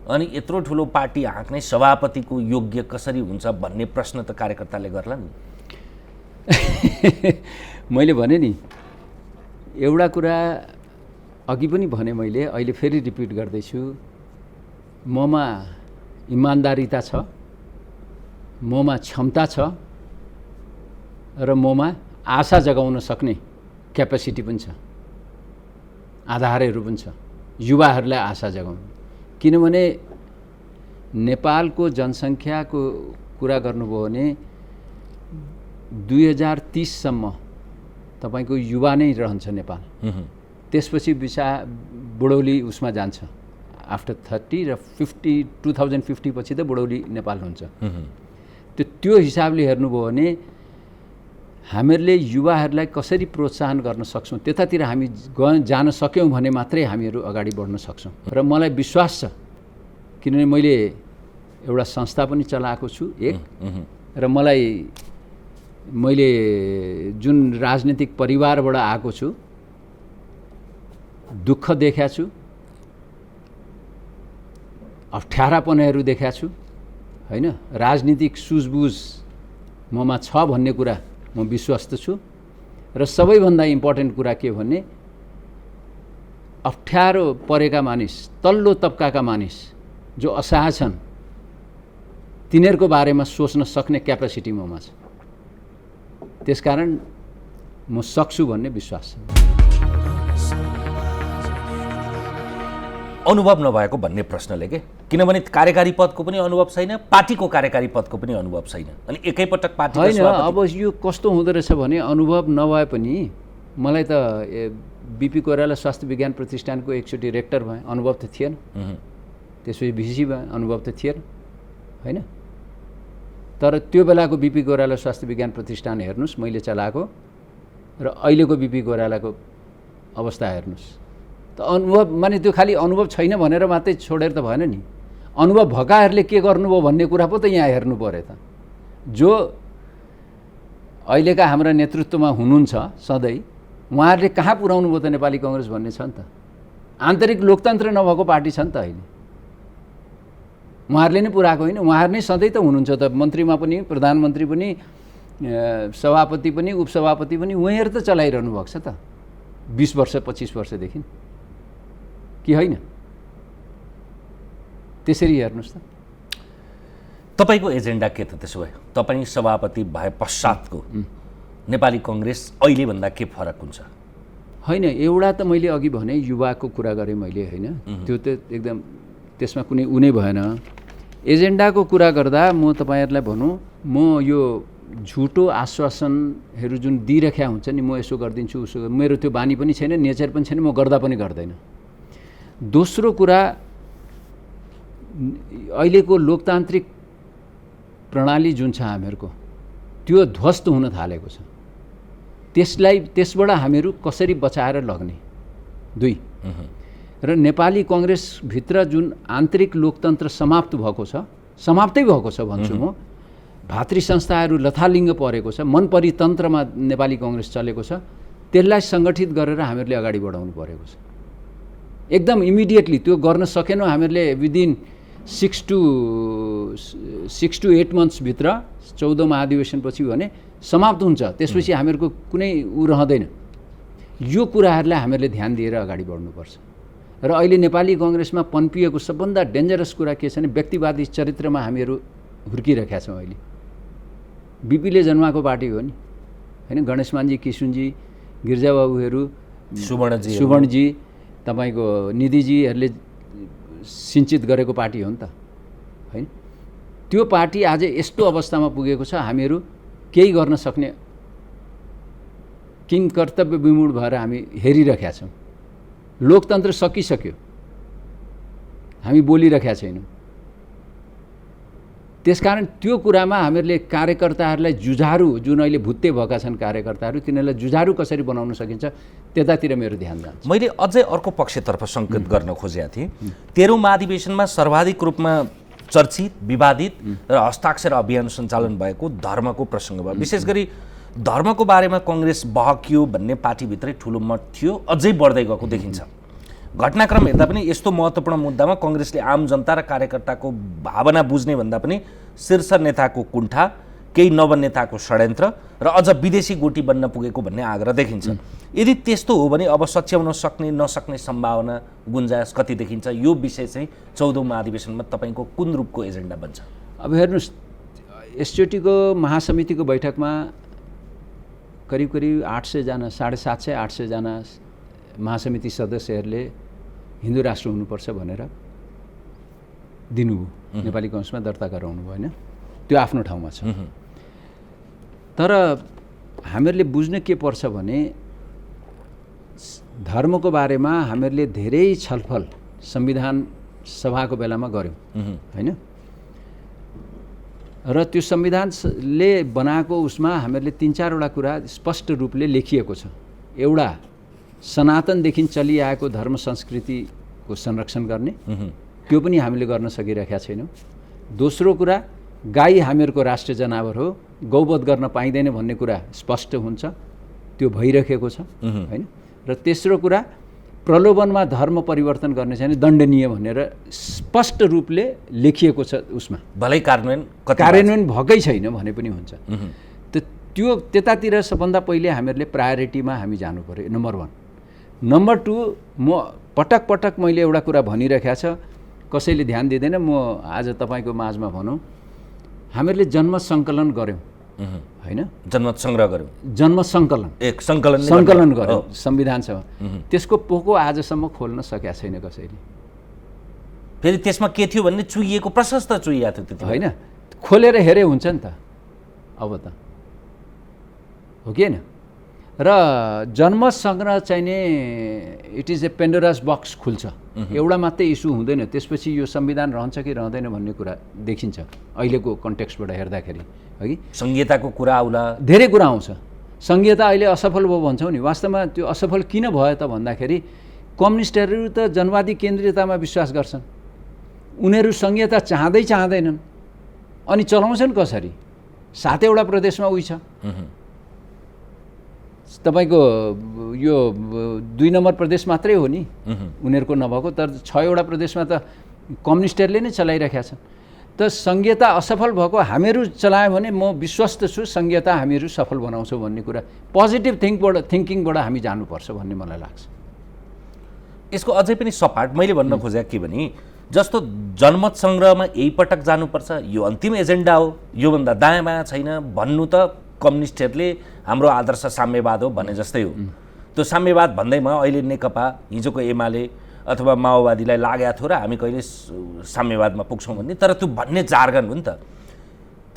अनि यत्रो ठुलो पार्टी हाँक्ने सभापतिको योग्य कसरी हुन्छ भन्ने प्रश्न त कार्यकर्ताले गर्ला नि। मैले भने नि, एउटा कुरा अघि पनि भने मैले, अहिले फेरि रिपिट गर्दैछु, ममा इमान्दारिता छ, ममा क्षमता छ र ममा आशा जगाउन सक्ने क्यापेसिटी पनि छ, आधारहरू पनि छ युवाहरूलाई आशा जगाउनु। किनभने नेपालको जनसङ्ख्याको कुरा गर्नुभयो भने 2030 सम्म तपाईको युवा नै रहन्छ नेपाल। त्यसपछि बुढौली उसमा जान्छ आफ्टर 30 र 2050 पछि त बुढौली नेपाल हुन्छ। त्यो हिसाबले हेर्नुभयो भने हामीहरूले युवाहरूलाई कसरी प्रोत्साहन गर्न सक्छौँ त्यतातिर हामी जान सक्यौँ भने मात्रै हामीहरू अगाडि बढ्न सक्छौँ। र मलाई विश्वास छ, किनभने मैले एउटा संस्था पनि चलाएको छु र मैले जुन राजनीतिक परिवारबाट आएको छु, दुःख देखाएको छु, अप्ठ्यारापनहरू देखाएको छु होइन। राजनीतिक सुझबुझ ममा छ भन्ने कुरा म विश्वस्त छु। र सबैभन्दा इम्पोर्टेन्ट कुरा के भने, अप्ठ्यारो परेका मानिस, तल्लो तबकाका मानिस जो असहाय छन्, तिनीहरूको बारेमा सोच्न सक्ने क्यापेसिटी ममा छ। त्यसकारण म सक्छु भन्ने विश्वास छ। अनुभव नभएको भन्ने प्रश्नले के, किनभने कार्यकारी पदको पनि अनुभव छैन, पार्टीको कार्यकारी पदको पनि अनुभव छैन, अनि एकैपटक पार्टीको होइन। अब यो कस्तो हुँदो रहेछ भने, अनुभव नभए पनि मलाई त बीपी कोइराला स्वास्थ्य विज्ञान प्रतिष्ठानको एकचोटि रेक्टर भएँ, अनुभव त थिएन। त्यसपछि भिसी भएँ, अनुभव त थिएन होइन। तर त्यो बेलाको बीपी कोइराला स्वास्थ्य विज्ञान प्रतिष्ठान हेर्नुहोस् मैले चलाएको, र अहिलेको बीपी कोइरालाको अवस्था हेर्नुहोस्। त अनुभव माने त्यो खालि अनुभव छैन भनेर मात्रै छोडेर त भएन नि। अनुभव भएकाहरूले के गर्नुभयो भन्ने कुरा पो त यहाँ हेर्नु पऱ्यो त। जो अहिलेका हाम्रा नेतृत्वमा हुनुहुन्छ सधैँ, उहाँहरूले कहाँ पुर्याउनु भयो त नेपाली कङ्ग्रेस भन्ने छ नि त। आन्तरिक लोकतन्त्र नभएको पार्टी छ नि त अहिले। उहाँहरूले नै पुऱ्याएको होइन, उहाँहरू नै सधैँ त हुनुहुन्छ त। मन्त्रीमा पनि, प्रधानमन्त्री पनि, सभापति पनि, उपसभापति पनि उहाँहरू त चलाइरहनु भएको छ त 20 वर्ष 25 वर्षदेखि, कि होइन? त्यसरी हेर्नुहोस् त। तपाईँको एजेन्डा के त त्यसो भए? तपाईँ सभापति भए पश्चातको नेपाली कङ्ग्रेस अहिलेभन्दा के फरक हुन्छ? होइन, एउटा त मैले अघि भने युवाको कुरा गरेँ मैले होइन, त्यो त एकदम त्यसमा कुनै उनै भएन। एजेन्डाको कुरा गर्दा म तपाईँहरूलाई भनौँ, म यो झुटो आश्वासनहरू जुन दिइराख्या हुन्छ नि, म यसो गरिदिन्छु उसो, मेरो त्यो बानी पनि छैन, नेचर पनि छैन, म गर्दा पनि गर्दैन। दोस्रो कुरा, अहिलेको लोकतान्त्रिक प्रणाली जुन छ हामीहरूको, त्यो ध्वस्त हुन थालेको छ। त्यसबाट हामीहरू कसरी बचाएर लग्ने? 2 र नेपाली कङ्ग्रेसभित्र जुन आन्तरिक लोकतन्त्र समाप्त भएको छ, समाप्तै भएको छ भन्छु म। भातृ संस्थाहरू लथालिङ्ग परेको छ, मन परितन्त्रमा नेपाली कङ्ग्रेस चलेको छ। त्यसलाई सङ्गठित गरेर हामीहरूले अगाडि बढाउनु परेको छ। एकदम इमिडिएटली त्यो गर्न सकेनौँ हामीहरूले। विदिन 6 to 6 to 8 मन्थ्सभित्र 14 महाधिवेशनपछि भने समाप्त हुन्छ। त्यसपछि हामीहरूको कुनै रहँदैन। यो कुराहरूलाई हामीहरूले ध्यान दिएर अगाडि बढ्नुपर्छ। र अहिले नेपाली कङ्ग्रेसमा पन्पिएको सबभन्दा डेन्जरस कुरा के छ भने व्यक्तिवादी चरित्रमा हामीहरू हुर्किरहेका छौँ। अहिले बिपीले जन्माएको पार्टी हो नि होइन। गणेशमानजी, किसुनजी, गिर्जाबाबुहरू, सुवर्णजी, तपाईँको निधिजीहरूले सिञ्चित गरेको पार्टी हो नि त होइन। त्यो पार्टी आज यस्तो अवस्थामा पुगेको छ, हामीहरू केही गर्न सक्ने किन कर्तव्य विमूढ भएर हामी हेरिरहेका छौँ। लोकतन्त्र सकिसक्यो, हामी बोलिरहेका छैनौँ। त्यसकारण त्यो कुरामा हामीहरूले कार्यकर्ताहरूलाई जुझारु, जुन अहिले भुत्ते भएका छन् कार्यकर्ताहरू, तिनीहरूलाई जुझारु कसरी बनाउन सकिन्छ त्यतातिर मेरो ध्यान जान्छ। मैले अझै अर्को पक्षतर्फ सङ्केत गर्न खोजेका थिएँ। 13औं महाधिवेशनमा सर्वाधिक रूपमा चर्चित, विवादित र हस्ताक्षर अभियान सञ्चालन भएको धर्मको प्रसङ्ग भयो। विशेष गरी धर्मको बारेमा कङ्ग्रेस बहकियो भन्ने पार्टीभित्रै ठुलो मत थियो, अझै बढ्दै गएको देखिन्छ। घटनाक्रम हेर्दा पनि यस्तो महत्त्वपूर्ण मुद्दामा कङ्ग्रेसले आम जनता र कार्यकर्ताको भावना बुझ्ने भन्दा पनि शीर्ष नेताको कुण्ठा, केही नवनेताको षड्यन्त्र र अझ विदेशी गोटी बन्न पुगेको भन्ने आग्रह देखिन्छ। यदि त्यस्तो हो भने अब सच्याउन सक्ने नसक्ने सम्भावना, गुन्जायस कति देखिन्छ? यो विषय चाहिँ 14औं महाधिवेशनमा तपाईँको कुन रूपको एजेन्डा बन्छ? अब हेर्नुहोस्, एसचोटीको महासमितिको बैठकमा करिब 800 जना, 750 800 जना महासमिति सदस्यहरूले हिन्दू राष्ट्र हुनुपर्छ भनेर दिनुभयो। नेपाली कङ्ग्रेसमा दर्ता गराउनु भयो होइन। त्यो आफ्नो ठाउँमा छ। तर हामीहरूले बुझ्न के पर्छ भने धर्मको बारेमा हामीहरूले धेरै छलफल संविधान सभाको बेलामा गऱ्यौँ होइन। र त्यो संविधानले बनाएको उसमा हामीहरूले 3-4 वटा कुरा स्पष्ट रूपले लेखिएको छ। एउटा, सनातनदेखि चलिआएको धर्म संस्कृतिको संरक्षण गर्ने, त्यो पनि हामीले गर्न सकिरहेका छैनौँ। दोस्रो कुरा, गाई हामीहरूको राष्ट्रिय जनावर हो, गौवध गर्न पाइँदैन भन्ने कुरा स्पष्ट हुन्छ, त्यो भइरहेको छ होइन। र तेस्रो कुरा, प्रलोभनमा धर्म परिवर्तन गर्ने छैन, दण्डनीय भनेर स्पष्ट रूपले लेखिएको छ उसमा। भलै कार्यान्वयन भएकै छैन भने पनि हुन्छ। त्यो त्यतातिर सबभन्दा पहिले हामीहरूले प्रायोरिटीमा हामी जानु पर्यो, नम्बर 1। नम्बर 2, म पटक पटक मैले एउटा कुरा भनिरहेको छ, कसैले ध्यान दिँदैन। म आज तपाईँको माझमा भनौँ, हामीहरूले जन्म सङ्कलन गऱ्यौँ होइन, जन्म सङ्ग्रह गऱ्यौँ, जन्म सङ्कलन, एक सङ्कलन गऱ्यौँ संविधान सभा। त्यसको पोको आजसम्म खोल्न सकेका छैन कसैले। फेरि त्यसमा के थियो भन्ने चुइएको, प्रशस्त चुइएको थियो त्यति होइन। खोलेर हेरे हुन्छ नि त, अब त हो कि होइन। र जन्म सङ्ग्रह चाहिँ नि इट इज ए पेन्डोरास बक्स खुल्छ। एउटा मात्रै इस्यु हुँदैन, त्यसपछि यो संविधान रहन्छ कि रहँदैन भन्ने कुरा देखिन्छ अहिलेको कन्टेक्स्टबाट हेर्दाखेरि है कि। संहिताको कुरा आउला, धेरै कुरा आउँछ। संहिता अहिले असफल भयो भन्छौँ नि, वास्तवमा त्यो असफल किन भयो त भन्दाखेरि कम्युनिस्टहरू त जनवादी केन्द्रीयतामा विश्वास गर्छन्। उनीहरू संहिता चाहँदैनन्, अनि चलाउँछन् कसरी? 7वटा प्रदेशमा उही छ। तपाईँको यो 2 नम्बर प्रदेश मात्रै हो नि उनीहरूको नभएको, तर 6वटा प्रदेशमा त कम्युनिस्टहरूले नै चलाइरहेका छन्। त संहिता असफल भएको हामीहरू चलायो भने म विश्वस्त छु संहिता हामीहरू सफल बनाउँछौँ भन्ने कुरा पोजिटिभ थिङ्किङबाट हामी जानुपर्छ भन्ने मलाई लाग्छ। यसको अझै पनि सपाट मैले भन्न खोजेको के भने, जस्तो जनमत सङ्ग्रहमा यही पटक जानुपर्छ, यो अन्तिम एजेन्डा हो, योभन्दा दायाँ बायाँ छैन भन्नु त कम्युनिस्टहरूले हाम्रो आदर्श साम्यवाद हो भने जस्तै हो। त्यो साम्यवाद भन्दैमा अहिले नेकपा, हिजोको एमाले अथवा माओवादीलाई लागेको थियो र हामी कहिले साम्यवादमा पुग्छौँ भन्ने, तर त्यो भन्ने जार्गन हो नि त।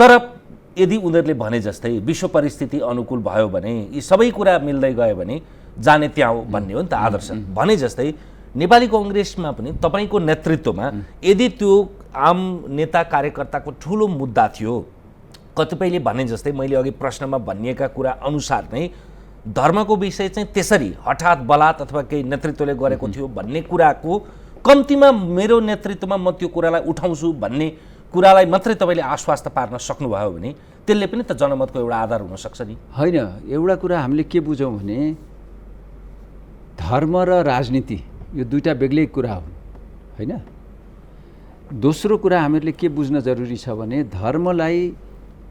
तर यदि उनीहरूले भने जस्तै विश्व परिस्थिति अनुकूल भयो भने, यी सबै कुरा मिल्दै गयो भने जाने त्यहाँ हो भन्ने हो नि त आदर्श। भने जस्तै नेपाली कङ्ग्रेसमा पनि तपाईँको नेतृत्वमा यदि त्यो आम नेता कार्यकर्ताको ठुलो मुद्दा थियो, कतिपयले भने जस्तै मैले अघि प्रश्नमा भनिएका कुरा अनुसार नै धर्मको विषय चाहिँ त्यसरी हठात बलात् अथवा केही नेतृत्वले गरेको थियो भन्ने कुराको कम्तीमा मेरो नेतृत्वमा म त्यो कुरालाई उठाउँछु भन्ने कुरालाई मात्रै तपाईँले आश्वस्त पार्न सक्नुभयो भने त्यसले पनि त जनमतको एउटा आधार हुनसक्छ नि। होइन, एउटा कुरा हामीले के बुझौँ भने धर्म र राजनीति यो दुईवटा बेग्लै कुरा हो होइन। दोस्रो कुरा हामीहरूले के बुझ्न जरुरी छ भने धर्मलाई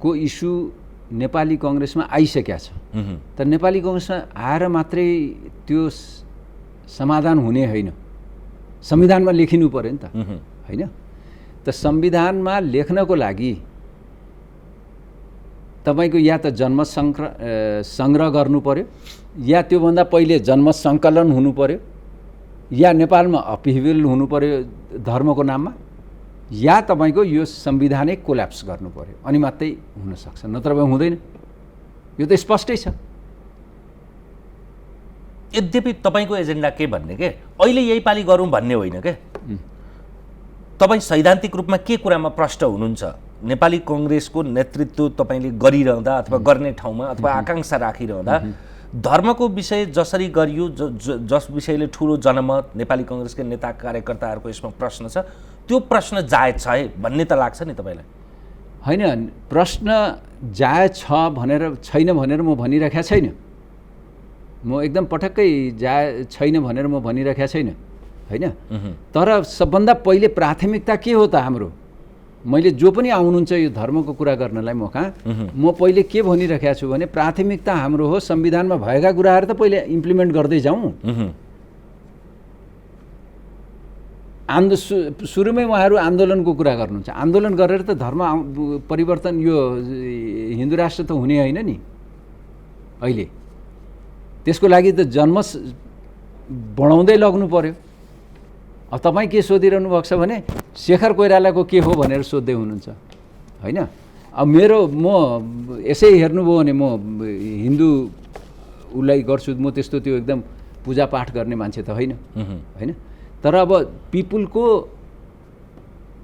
को इस्यु नेपाली कङ्ग्रेसमा आइसकेका छ। तर नेपाली कङ्ग्रेसमा आएर मात्रै त्यो समाधान हुने होइन, संविधानमा लेखिनु पर्यो नि त, होइन? त संविधानमा लेख्नको लागि तपाईको या त जन्म सङ्ग्रह गर्नु पर्यो, या त्योभन्दा पहिले जन्म सङ्कलन हुनु पर्यो, या नेपालमा अपहिबल हुनु पर्यो धर्मको नाममा, या तपाईको यो संविधानै कोल्याप्स गर्नु पर्यो, अनि मात्रै हुन सक्छ, नत्र भए हुँदैन। यो त स्पष्टै छ। यद्यपि तपाईँको एजेन्डा के भन्ने के अहिले यही पाली गरौँ भन्ने होइन के, तपाईँ सैद्धान्तिक रूपमा के कुरामा प्रष्ट हुनुहुन्छ? नेपाली कङ्ग्रेसको नेतृत्व तपाईँले गरिरहँदा अथवा गर्ने ठाउँमा अथवा आकाङ्क्षा राखिरहँदा धर्मको विषय जसरी गरियो, जस विषयले ठुलो जनमत नेपाली कङ्ग्रेसका नेता कार्यकर्ताहरूको यसमा प्रश्न छ, त्यो प्रश्न जायज छ है भन्ने त लाग्छ नि तपाईँलाई? होइन, प्रश्न जायज छ भनेर छैन भनेर म भनिरहेको छैन। म एकदम पटक्कै छैन भनेर म भनिरहेको छैन, होइन? तर सबभन्दा पहिले प्राथमिकता के हो त हाम्रो? मैले जो पनि आउनुहुन्छ यो धर्मको कुरा गर्नलाई म कहाँ, म पहिले के भनिरहेको छु भने प्राथमिकता हाम्रो हो संविधानमा भएका कुराहरू त पहिले इम्प्लिमेन्ट गर्दै जाउँ। सुरुमै उहाँहरू आन्दोलनको कुरा गर्नुहुन्छ। आन्दोलन गरेर त धर्म परिवर्तन यो हिन्दू राष्ट्र त हुने होइन नि अहिले। त्यसको लागि त जन्म बढाउँदै लग्नु पर्यो। अब तपाईँ के सोधिरहनु भएको छ भने शेखर कोइरालाको के हो भनेर सोध्दै हुनुहुन्छ, होइन? अब म यसै हेर्नुभयो भने म हिन्दू उसलाई गर्छु, म त्यस्तो त्यो एकदम पूजापाठ गर्ने मान्छे त होइन, होइन? तर अब पिपुलको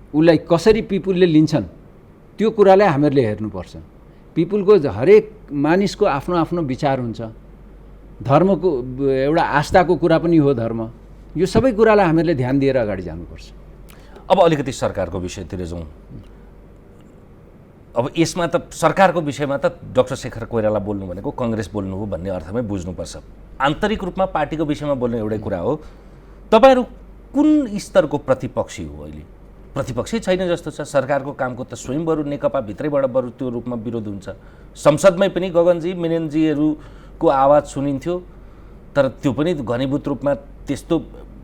उसलाई कसरी पिपुलले लिन्छन् त्यो कुरालाई हामीहरूले हेर्नुपर्छ। पिपुलको हरेक मानिसको आफ्नो आफ्नो विचार हुन्छ। धर्मको एउटा आस्थाको कुरा पनि हो धर्म। यो सबै कुरालाई हामीहरूले ध्यान दिएर अगाडि जानुपर्छ। अब अलिकति सरकारको विषयतिर जाउँ। अब यसमा त सरकारको विषयमा त डाक्टर शेखर कोइराला बोल्नु भनेको कङ्ग्रेस बोल्नु हो भन्ने अर्थमै बुझ्नुपर्छ। आन्तरिक रूपमा पार्टीको विषयमा बोल्नु एउटै कुरा हो। तपाईँहरू कुन स्तरको प्रतिपक्षी हो? अहिले प्रतिपक्षै छैन जस्तो छ। सरकारको कामको त स्वयं बरु नेकपा भित्रैबाट बरु त्यो रूपमा विरोध हुन्छ। संसदमै पनि गगनजी मेननजीहरूको आवाज सुनिन्थ्यो, तर त्यो पनि घनीभूत रूपमा त्यस्तो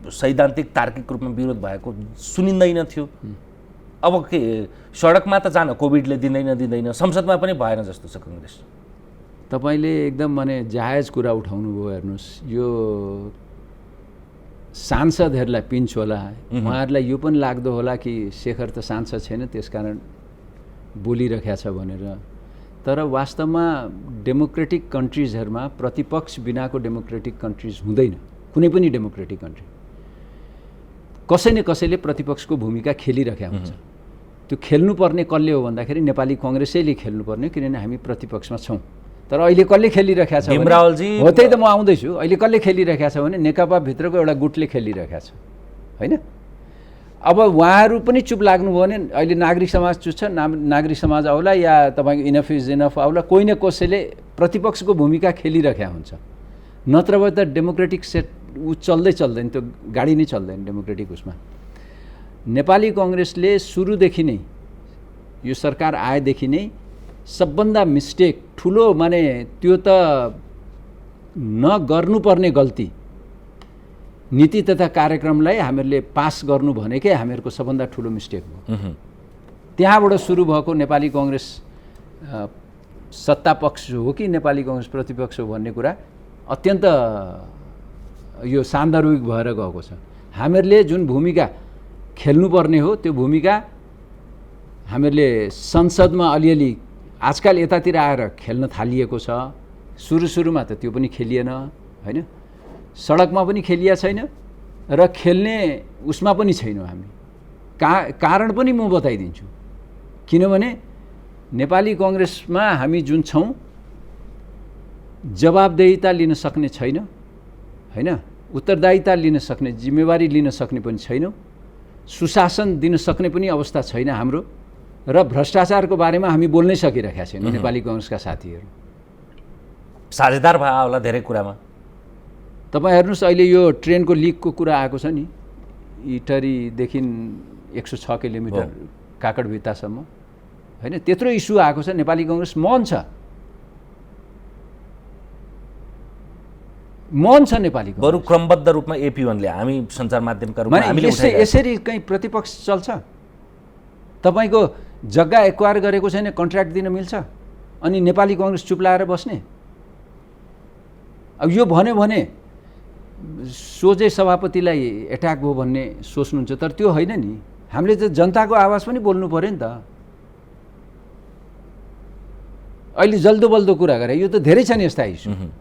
सैद्धान्तिक तार्किक रूपमा विरोध भएको सुनिँदैन थियो। अब के सडकमा त जान कोभिडले दिँदैन, संसदमा पनि भएन जस्तो छ कङ्ग्रेस। तपाईँले एकदम माने जायज कुरा उठाउनु भयो। हेर्नुहोस्, यो सांसदहरूलाई पिन्च होला, उहाँहरूलाई यो पनि लाग्दो होला कि शेखर त सांसद छैन त्यसकारण बोलिरहेको छ भनेर। तर वास्तवमा डेमोक्रेटिक कन्ट्रिजहरूमा प्रतिपक्ष बिनाको डेमोक्रेटिक कन्ट्रिज हुँदैन। कुनै पनि डेमोक्रेटिक कन्ट्री कसै न कसैले प्रतिपक्षको भूमिका खेलिरहेका हुन्छ। त्यो खेल्नुपर्ने कसले हो भन्दाखेरि नेपाली कङ्ग्रेसैले खेल्नुपर्ने, किनभने हामी प्रतिपक्षमा छौँ। तर अहिले कसले खेलिरहेका छ? भीमरावजी, हो त्यही त म आउँदैछु। अहिले कसले खेलिरहेका छ भने नेकपा भित्रको एउटा गुटले खेलिरहेका छ, होइन? अब उहाँहरू पनि चुप लाग्नुभयो भने अहिले नागरिक समाज चुप छ, नागरिक समाज आउला या तपाईँको इनफ इज इनफ आउला, कोही न कसैले प्रतिपक्षको भूमिका खेलिरहेका हुन्छ। नत्र भए त डेमोक्रेटिक सेट चल्दैन, त्यो गाडी नै चल्दैन डेमोक्रेटिक उसमा। नेपाली कङ्ग्रेसले सुरुदेखि नै यो सरकार आएदेखि नै सबभन्दा मिस्टेक ठुलो माने त्यो त नगर्नुपर्ने गल्ती नीति तथा कार्यक्रमलाई हामीहरूले पास गर्नु भनेकै हामीहरूको सबभन्दा ठुलो मिस्टेक हो। त्यहाँबाट सुरु भएको नेपाली कङ्ग्रेस सत्ता पक्ष हो कि नेपाली कङ्ग्रेस प्रतिपक्ष हो भन्ने कुरा अत्यन्त यो सान्दर्भिक भएर गएको छ। हामीहरूले जुन भूमिका खेल्नुपर्ने हो त्यो भूमिका हामीहरूले संसदमा अलिअलि आजकल यतातिर आएर खेल्न थालिएको छ। सुरुमा त त्यो पनि खेलिएन, होइन? सडकमा पनि खेलिया छैन र खेल्ने उसमा पनि छैनौँ हामी। कारण पनि म बताइदिन्छु। किनभने नेपाली कङ्ग्रेसमा हामी जुन छौँ जवाबदेहिता लिन सक्ने छैन, होइन? उत्तरदायिता लिन सक्ने, जिम्मेवारी लिन सक्ने पनि छैनौँ। सुशासन दिन सक्ने पनि अवस्था छैन हाम्रो। र भ्रष्टाचारको बारेमा हामी बोल्नै सकिरहेका छैनौँ। नेपाली कङ्ग्रेसका साथीहरू साझेदार भए होला धेरै कुरामा। तपाईँ हेर्नुहोस्, अहिले यो ट्रेनको लिकको कुरा आएको छ नि, इटरीदेखि 106 किलोमिटर काकडभित्तासम्म, होइन? त्यत्रो इस्यु आएको छ, नेपाली कङ्ग्रेस मन छ नेपाली बरु क्रमबद्ध रूपमा AP1ले हामी सञ्चार माध्यमका रूपमा हामीले यसरी कहीँ प्रतिपक्ष चल्छ? तपाईँको जग्गा एक्वायर गरेको छैन, कन्ट्र्याक्ट दिन मिल्छ, अनि नेपाली कङ्ग्रेस चुप लाएर बस्ने? अब यो भन्यो भने सोझै सभापतिलाई एट्याक भयो भन्ने सोच्नुहुन्छ, तर त्यो होइन नि। हामीले त जनताको आवाज पनि बोल्नु पऱ्यो नि त। अहिले जल्दो बल्दो कुरा गरे, यो त धेरै छ नि यस्ता इस्यु।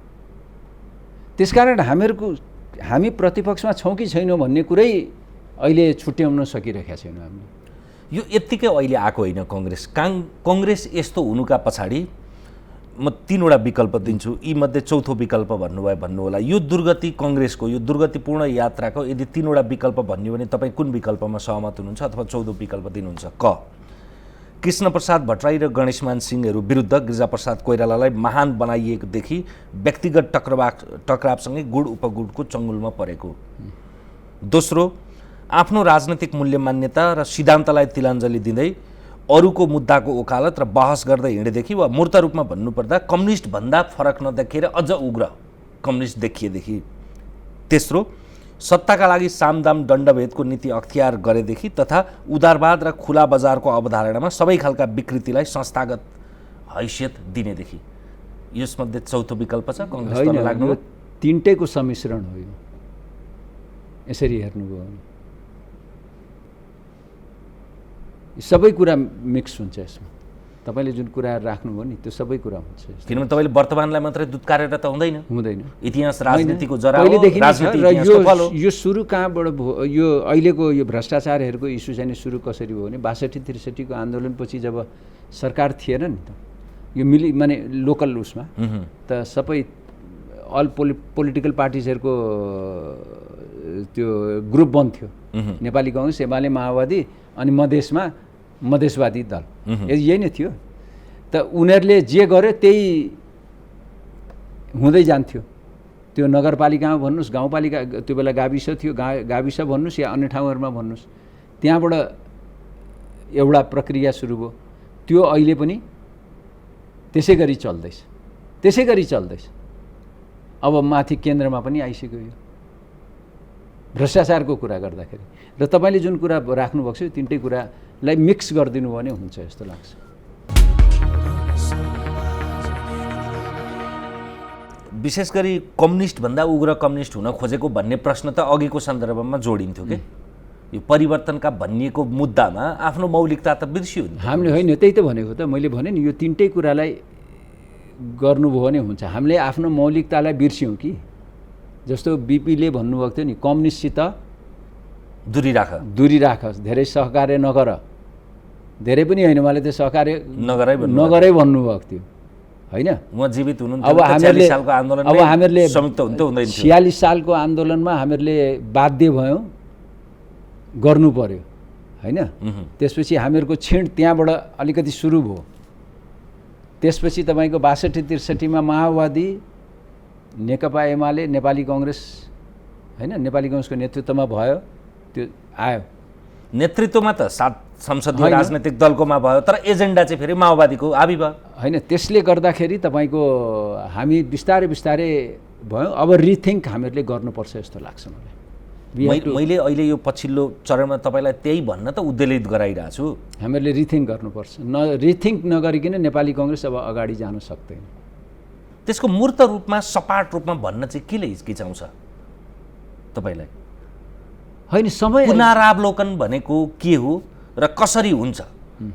त्यसकारण हामी प्रतिपक्षमा छौँ कि छैनौँ भन्ने कुरै अहिले छुट्याउन सकिरहेका छैनौँ हामीले। यो यत्तिकै अहिले आएको होइन कङ्ग्रेस यस्तो हुनुका पछाडि म 3वटा विकल्प दिन्छु, यी मध्ये चौथो विकल्प भन्नु होला। यो दुर्गति कङ्ग्रेसको यो दुर्गतिपूर्ण यात्राको यदि 3वटा विकल्प भन्यो भने तपाईँ कुन विकल्पमा सहमत हुनुहुन्छ अथवा चौथो विकल्प दिनुहुन्छ? क, कृष्णप्रसाद भट्टराई र गणेशमान सिंहहरू विरुद्ध गिरिजाप्रसाद कोइरालालाई महान बनाइएकोदेखि व्यक्तिगत टकरावसँगै गुड उपगुडको चङ्गुलमा परेको। दोस्रो, आफ्नो राजनैतिक मूल्य मान्यता र सिद्धान्तलाई तिलाञ्जली दिँदै अरूको मुद्दाको ओकालत र बहस गर्दै हिँडेदेखि, वा मूर्त रूपमा भन्नुपर्दा कम्युनिस्टभन्दा फरक नदेखेर अझ उग्र कम्युनिस्ट देखिएदेखि। तेस्रो, सत्ताका लागि सामदाम दण्डभेदको नीति अख्तियार गरेदेखि तथा उदारवाद र खुला बजारको अवधारणामा सबै खालका विकृतिलाई संस्थागत हैसियत दिनेदेखि। यसमध्ये चौथो विकल्प छ कङ्ग्रेस तल लाग्नु? यो तिनटैको सम्मिश्रण हो। यो यसरी हेर्नुभयो भने सबै कुरा मिक्स हुन्छ यसमा। तपाईँले जुन कुराहरू राख्नुभयो नि त्यो सबै कुरा हुन्छ। किनभने तपाईँले वर्तमानलाई मात्रै दुत्कारेर त हुँदैन, इतिहास राजनीतिको जरा हो, यो सुरु कहाँबाट भयो? यो अहिलेको यो भ्रष्टाचारहरूको इस्यु चाहिँ सुरु कसरी भयो भने 62-63 को आन्दोलनपछि जब सरकार थिएन नि त, यो माने लोकल उसमा त सबै अल पोलिटिकल पार्टिजहरूको त्यो ग्रुप बन्थ्यो, नेपाली कङ्ग्रेस, एमाले, माओवादी, अनि मधेसमा मधेसवादी दल, यही नै थियो। त उनीहरूले जे गर्यो त्यही हुँदै जान्थ्यो। त्यो नगरपालिकामा भन्नुहोस्, गाउँपालिका, त्यो बेला गाविस थियो, गाविस भन्नुहोस् या अन्य ठाउँहरूमा भन्नुहोस्, त्यहाँबाट एउटा प्रक्रिया सुरु भयो। त्यो अहिले पनि त्यसै गरी चल्दैछ। अब माथि केन्द्रमा पनि आइसक्यो यो भ्रष्टाचारको कुरा गर्दाखेरि। र तपाईँले जुन कुरा राख्नुभएको छ तिनटै कुरालाई मिक्स गरिदिनु भने हुन्छ जस्तो लाग्छ। विशेष गरी कम्युनिस्टभन्दा उग्र कम्युनिस्ट हुन खोजेको भन्ने प्रश्न त अघिको सन्दर्भमा जोडिन्थ्यो कि यो परिवर्तनका भनिएको मुद्दामा आफ्नो मौलिकता त बिर्सियो नि हामीले। होइन, त्यही त भनेको त मैले भने नि, यो तिनटै कुरालाई गर्नुभयो भने हुन्छ। हामीले आफ्नो मौलिकतालाई बिर्स्यौँ कि, जस्तो बिपीले भन्नुभएको थियो नि, कम्युनिस्टसित दूरी राख, धेरै सहकार्य नगर, धेरै पनि होइन, उहाँले त सहकार्य नगरै भन्नुभएको थियो, होइन? उहाँ जीवित हुनुहुन्थ्यो। अब हामीहरूले 46 सालको आन्दोलनमा हामीहरूले बाध्य भयौँ, गर्नु पर्यो, होइन? त्यसपछि हामीहरूको छिण त्यहाँबाट अलिकति सुरु भयो। त्यसपछि तपाईँको 62-63 मा माओवादी, नेकपा एमाले, नेपाली कङ्ग्रेस, होइन, नेपाली कङ्ग्रेसको नेतृत्वमा भयो, त्यो आयो। नेतृत्वमा त 7 संसदीय राजनैतिक दलकोमा भयो, तर एजेन्डा चाहिँ फेरि माओवादीको हाबी भयो, होइन? त्यसले गर्दाखेरि तपाईँको हामी बिस्तारै भयो। अब रिथिङ्क हामीहरूले गर्नुपर्छ जस्तो लाग्छ मलाई। मैले अहिले यो पछिल्लो चरणमा तपाईँलाई त्यही भन्न त उद्वेलित गराइरहेको छु। हामीहरूले रिथिङ्क गर्नुपर्छ। रिथिङ्क नगरिकन नेपाली कङ्ग्रेस अब अगाडि जान सक्दैन। त्यसको मूर्त रूपमा, सपाट रूपमा भन्न चाहिँ केले हिचकिचाउँछ तपाईँलाई? होइन, समय पुनरावलोकन भनेको के हो र कसरी हुन्छ,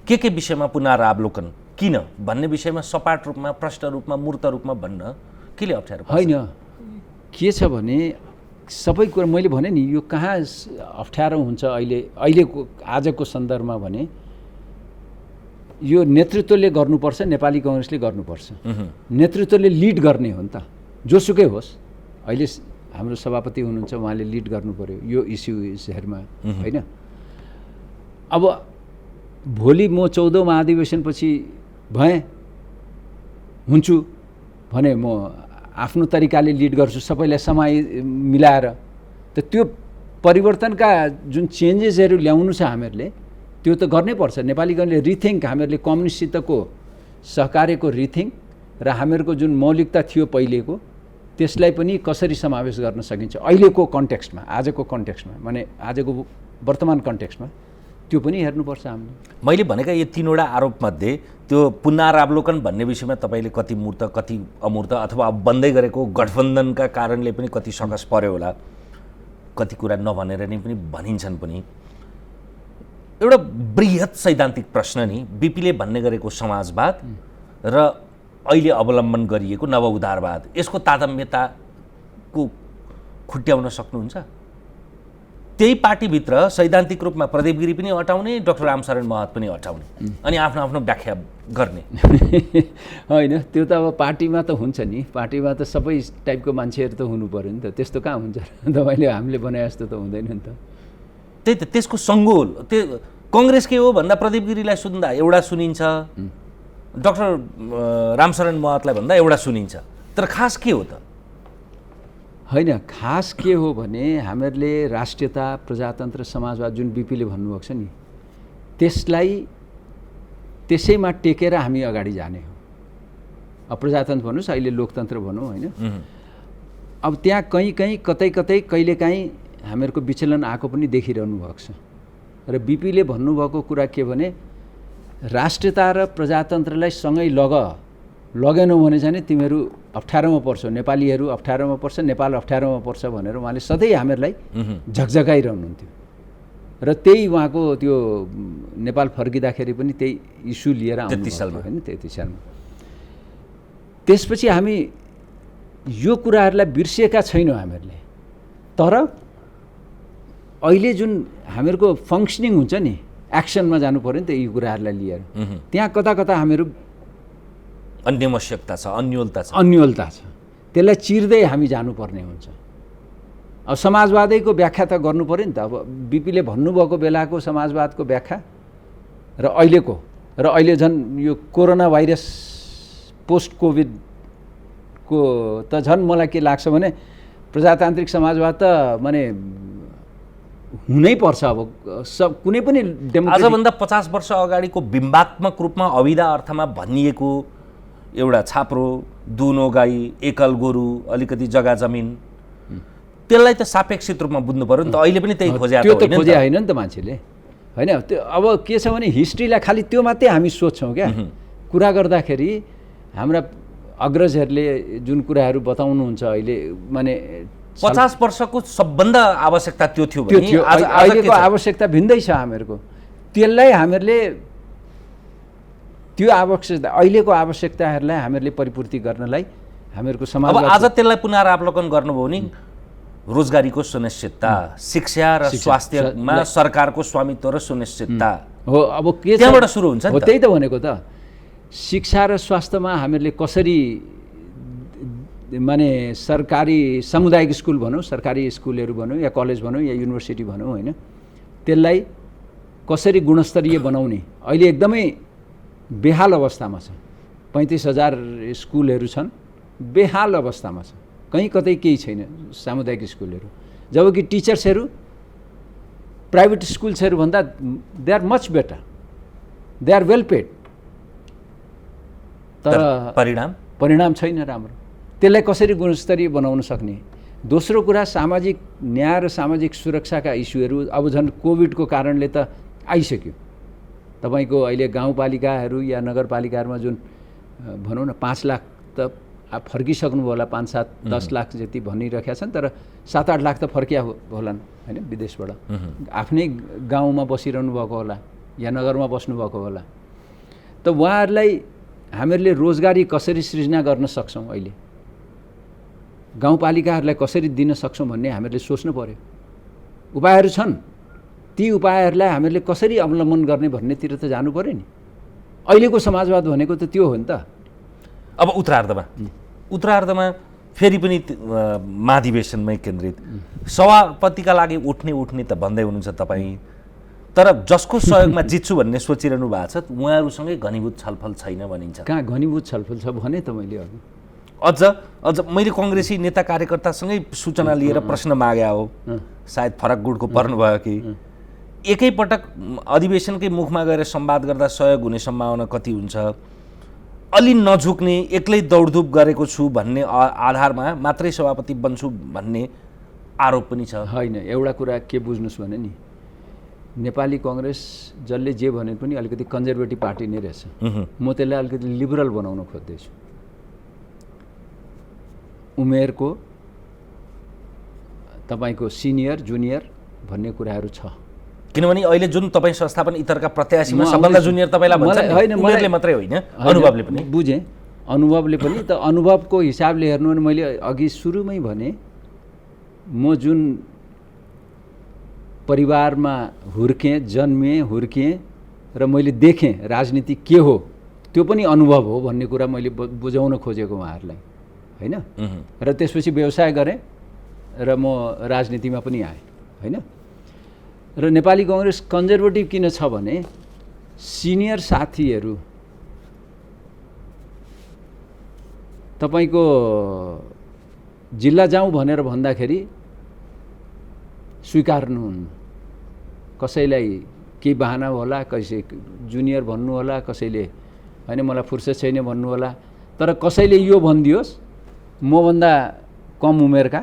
के विषयमा पुनरावलोकन किन भन्ने विषयमा सपाट रूपमा, प्रष्ट रूपमा, मूर्त रूपमा भन्न केले अप्ठ्यारो पर्छ? होइन, के छ भने सबै कुरा मैले भने नि, यो कहाँ अप्ठ्यारो हुन्छ अहिलेको आजको सन्दर्भमा भने यो नेतृत्वले गर्नुपर्छ, नेपाली कङ्ग्रेसले गर्नुपर्छ। नेतृत्वले लिड गर्ने हो नि त, जोसुकै होस्। अहिले हाम्रो सभापति हुनुहुन्छ, उहाँले लिड गर्नु पर्यो यो इस्युजहरूमा, होइन? अब भोलि म 14औं महाधिवेशनपछि हुन्छु भने म आफ्नो तरिकाले लिड गर्छु, सबैलाई मिलाएर, त त्यो परिवर्तनका जुन चेन्जेसहरू ल्याउनु छ हामीहरूले त्यो त गर्नै पर्छ। नेपालीगणले रिथिङ्क हामीहरूले कम्युनिस्टसितको सहकार्यको रिथिङ्क र हामीहरूको जुन मौलिकता थियो पहिलेको त्यसलाई पनि कसरी समावेश गर्न सकिन्छ अहिलेको कन्टेक्स्टमा, आजको कन्टेक्स्टमा, माने आजको वर्तमान कन्टेक्स्टमा त्यो पनि हेर्नुपर्छ हामीले। मैले भनेका यो 3वटा आरोपमध्ये त्यो पुनरावलोकन भन्ने विषयमा तपाईँले कति मूर्त कति अमूर्त अथवा अब बन्दै गरेको गठबन्धनका कारणले पनि कति सकस पर्यो होला, कति कुरा नभनेर नै पनि भनिन्छन् पनि। एउटा बृहत सैद्धान्तिक प्रश्न नि बिपीले भन्ने गरेको समाजवाद र अहिले अवलम्बन गरिएको नव उदारवाद, यसको तारतम्यताको खुट्याउन सक्नुहुन्छ? त्यही पार्टीभित्र सैद्धान्तिक रूपमा प्रदीप गिरी पनि हटाउने, डाक्टर रामशरण महत पनि हटाउने अनि आफ्नो आफ्नो व्याख्या गर्ने। होइन, त्यो त अब पार्टीमा त हुन्छ नि, पार्टीमा त सबै टाइपको मान्छेहरू त हुनु पऱ्यो नि त, त्यस्तो कहाँ हुन्छ तपाईँले हामीले बनाए जस्तो त हुँदैन नि त। त्यही त, त्यसको सङ्गोल त्यो कङ्ग्रेस के हो भन्दा प्रदीप गिरीलाई सुन्दा एउटा सुनिन्छ, डाक्टर रामशरण महतलाई भन्दा एउटा सुनिन्छ, तर खास के हो त? होइन, खास के हो भने हामीहरूले राष्ट्रियता, प्रजातन्त्र, समाजवाद जुन बिपीले भन्नुभएको छ नि त्यसलाई त्यसैमा टेकेर हामी अगाडि जाने हो। अब प्रजातन्त्र भन्नुहोस्, अहिले लोकतन्त्र भनौँ, होइन, अब त्यहाँ कहीँ कतै कहिलेकाहीँ हामीहरूको विचलन आएको पनि देखिरहनु भएको छ। र बिपीले भन्नुभएको कुरा के भने राष्ट्रियता र प्रजातन्त्रलाई सँगै लगेनौ भने चाहिँ तिमीहरू अप्ठ्यारोमा पर्छौ, नेपालीहरू अप्ठ्यारोमा पर्छ, नेपाल अप्ठ्यारोमा पर्छ भनेर उहाँले सधैँ हामीहरूलाई झकझकाइरहनुहुन्थ्यो। र त्यही उहाँको त्यो नेपाल फर्किँदाखेरि पनि त्यही इस्यु लिएर आउनु होइन 33 सालमा। त्यसपछि हामी यो कुराहरूलाई बिर्सिएका छैनौँ हामीहरूले, तर अहिले जुन हामीहरूको फङ्सनिङ हुन्छ नि, एक्सनमा जानु पऱ्यो नि त यी कुराहरूलाई लिएर, त्यहाँ कता हामीहरू अन्यमस्यकता छ, अन्योलता छ, त्यसलाई चिर्दै हामी जानुपर्ने हुन्छ। अब समाजवादैको व्याख्या त गर्नु पऱ्यो नि त। अब बिपीले भन्नुभएको बेलाको समाजवादको व्याख्या र अहिले झन् यो कोरोना भाइरस पोस्ट कोभिडको त झन् मलाई के लाग्छ भने प्रजातान्त्रिक समाजवाद त माने हुनै पर्छ। अब कुनै पनि आजभन्दा 50 वर्ष अगाडिको बिम्बात्मक रूपमा अविधा अर्थमा भनिएको एउटा छाप्रो, दुनो गाई, एकल गोरु, अलिकति जग्गा जमिन, त्यसलाई त सापेक्षित रूपमा बुझ्नु पर्यो नि त। अहिले पनि त्यही खोजे होइन नि त मान्छेले, होइन। त्यो अब के छ भने हिस्ट्रीलाई खालि त्यो मात्रै हामी सोध्छौँ क्या। कुरा गर्दाखेरि हाम्रा अग्रजहरूले जुन कुराहरू बताउनुहुन्छ अहिले, माने 50 वर्षको सबभन्दा आवश्यकता त्यो थियो भने अहिलेको आवश्यकता भिन्दै छ हामीहरूको। त्यसलाई हामीहरूले त्यो आवश्यकता, अहिलेको आवश्यकताहरूलाई हामीहरूले परिपूर्ति गर्नलाई हामीहरूको समाज अब आज त्यसलाई पुनरावलोकन गर्नुभयो भने रोजगारीको सुनिश्चितता, शिक्षा र स्वास्थ्यमा सरकारको स्वामित्व र सुनिश्चितता हो। अब के त्यहाँबाट सुरु हुन्छ हो, त्यही त भनेको त। शिक्षा र स्वास्थ्यमा हामीहरूले कसरी माने सरकारी सामुदायिक स्कुल भनौँ, सरकारी स्कुलहरू भनौँ या कलेज भनौँ या युनिभर्सिटी भनौँ, होइन, त्यसलाई कसरी गुणस्तरीय बनाउने अहिले एकदमै बेहाल अवस्थामा छ। 35,000 स्कुलहरू छन्, बेहाल अवस्थामा छ, कहीँ कतै केही छैन सामुदायिक स्कुलहरू। जबकि टिचर्सहरू प्राइभेट स्कुल्सहरूभन्दा they are much better, they are well paid, तर परिणाम छैन राम्रो। त्यसलाई कसरी गुणस्तरीय बनाउन सक्ने? दोस्रो कुरा, सामाजिक न्याय र सामाजिक सुरक्षाका इस्युहरू अब झन् कोभिडको कारणले त आइसक्यो। तपाईँको अहिले गाउँपालिकाहरू या नगरपालिकाहरूमा जुन भनौँ न 5 लाख त फर्किसक्नु होला, 5-7-10 लाख जति भनिरहेका छन्, तर 7-8 लाख त फर्किया होलान्, होइन, विदेशबाट आफ्नै गाउँमा बसिरहनु भएको होला या नगरमा बस्नुभएको होला। त उहाँहरूलाई हामीहरूले रोजगारी कसरी सृजना गर्न सक्छौँ, अहिले गाउँपालिकाहरूलाई कसरी दिन सक्छौँ भन्ने हामीहरूले सोच्नु पर्यो। उपायहरू छन्, ती उपायहरूलाई हामीहरूले कसरी अवलम्बन गर्ने भन्नेतिर त जानु पर्यो नि। अहिलेको समाजवाद भनेको त त्यो हो नि त। अब उत्तरार्धमा फेरि पनि महाधिवेशनमै केन्द्रित, सभापतिका लागि उठ्ने त भन्दै हुनुहुन्छ तपाईँ, तर जसको सहयोगमा जित्छु भन्ने सोचिरहनु भएको छ उहाँहरूसँगै घनीभूत छलफल छैन भनिन्छ। कहाँ घनीभूत छलफल छ भने त मैले अघि अझ मैले कङ्ग्रेसी नेता कार्यकर्तासँगै सूचना लिएर प्रश्न माग्या हो, सायद फरक गुटको पर्नुभयो कि एकैपटक अधिवेशनकै मुखमा गएर संवाद गर्दा सहयोग हुने सम्भावना कति हुन्छ, अलि नझुक्ने एक्लै दौडधुप गरेको छु भन्ने आधारमा मात्रै सभापति बन्छु भन्ने आरोप पनि छ। होइन, एउटा कुरा के बुझ्नुहोस् भने नि, नेपाली कङ्ग्रेस जसले जे भने पनि अलिकति कन्जर्भेटिभ पार्टी नै रहेछ। म त्यसलाई अलिकति लिबरल बनाउन खोज्दैछु। उमेरको तपाईँको सिनियर जुनियर भन्ने कुराहरू छ। किनभने अहिले जुन तपाईँ संस्थापन इतरका प्रत्याशीमा सबभन्दा जुनियर तपाईँलाई भन्छ नि, होइन उमेरले मात्रै होइन, अनुभवले पनि। बुझेँ, अनुभवले पनि। त अनुभवको हिसाबले हेर्नु भने मैले अघि सुरुमै भने म जुन परिवारमा हुर्केँ, जन्मेँ, हुर्केँ र मैले देखेँ राजनीति के हो, त्यो पनि अनुभव हो भन्ने कुरा मैले बुझाउन खोजेको उहाँहरूलाई, होइन। र त्यसपछि व्यवसाय गरेँ र म राजनीतिमा पनि आएँ, होइन। र नेपाली कङ्ग्रेस कन्जर्भेटिभ किन छ भने सिनियर साथीहरू तपाईँको जिल्ला जाउँ भनेर भन्दाखेरि स्वीकार्नुहुन्न। कसैलाई केही बहाना होला, कसै जुनियर भन्नु होला, कसैले होइन मलाई फुर्सद छैन भन्नु होला, तर कसैले यो भनिदियोस् मभन्दा कम उमेरका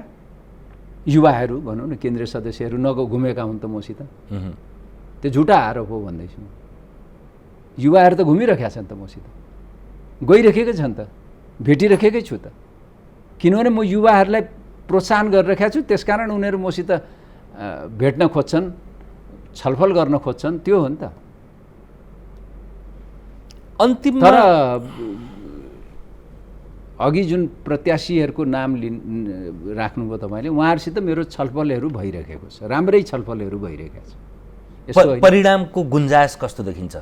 युवाहरू भनौँ न, केन्द्रीय सदस्यहरू घुमेका हुन् त मसित, त्यो झुटा आरोप हो भन्दैछु। युवाहरू त घुमिरहेका छन् त मसित, गइरहेकै छन् त, भेटिरहेकै छु त। किनभने म युवाहरूलाई प्रोत्साहन गरिरहेको छु, त्यसकारण उनीहरू मसित भेट्न खोज्छन्, छलफल गर्न खोज्छन्, त्यो हो नि त। अन्तिममा तर अघि जुन प्रत्याशीहरूको नाम राख्नुभयो तपाईँले, उहाँहरूसित मेरो छलफलहरू भइरहेको छ, राम्रै छलफलहरू भइरहेका छ। परिणामको गुन्जायस कस्तो देखिन्छ?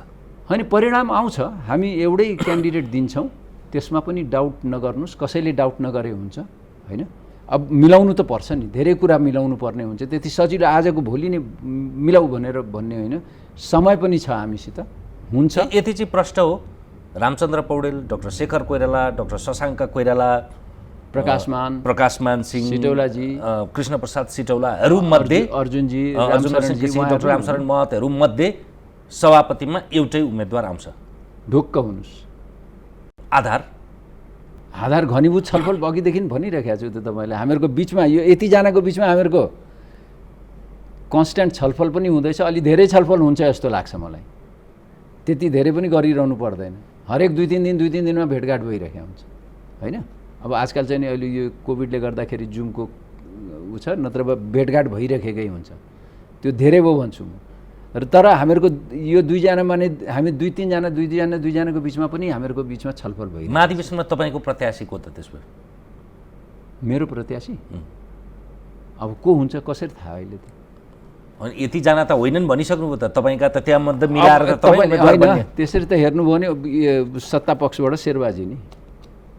होइन, परिणाम आउँछ। हामी एउटै क्यान्डिडेट दिन्छौँ, त्यसमा पनि डाउट नगर्नुहोस्, कसैले डाउट नगरे हुन्छ, होइन। अब मिलाउनु त पर्छ नि, धेरै कुरा मिलाउनु पर्ने हुन्छ। त्यति सजिलो आजको भोलि नै मिलाऊ भनेर भन्ने होइन, समय पनि छ हामीसित, हुन्छ। यति चाहिँ प्रश्न हो। रामचन्द्र पौडेल, डाक्टर शेखर कोइराला, डाक्टर शशाङ्क कोइराला, प्रकाशमान सिंह सिटौलाजी, कृष्ण प्रसाद सिटौलाहरू मध्ये, अर्जुनजी, डाक्टर रामशरण महतहरू मध्ये सभापतिमा एउटै उम्मेदवार आउँछ। ढुक्क हुनुहोस्। आधार घनीभूत छलफल अघिदेखि भनिरहेको छु त तपाईँलाई। हामीहरूको बिचमा यो यतिजनाको बिचमा हामीहरूको कन्स्ट्यान्ट छलफल पनि हुँदैछ। अलि धेरै छलफल हुन्छ जस्तो लाग्छ मलाई। त्यति धेरै पनि गरिरहनु पर्दैन। हरेक दुई तिन दिनमा भेटघाट भइरहेको हुन्छ, होइन। अब आजकल चाहिँ नि अहिले यो कोभिडले गर्दाखेरि जुमको ऊ छ, नत्र भेटघाट भइरहेकै हुन्छ। त्यो धेरै भयो भन्छु म। तर हामीहरूको यो दुईजना माने हामी दुईजनाको बिचमा पनि हामीहरूको बिचमा छलफल भयो। महाधिवेशनमा तपाईँको प्रत्याशी को त त्यसमा? मेरो प्रत्याशी अब को हुन्छ कसरी थाहा अहिले त? यतिजना त होइनन् भनिसक्नुभयो त, तपाईँका त त्यहाँ मध्ये मिलाएर होइन। त्यसरी त हेर्नुभयो भने सत्ता पक्षबाट शेरबाजी नि,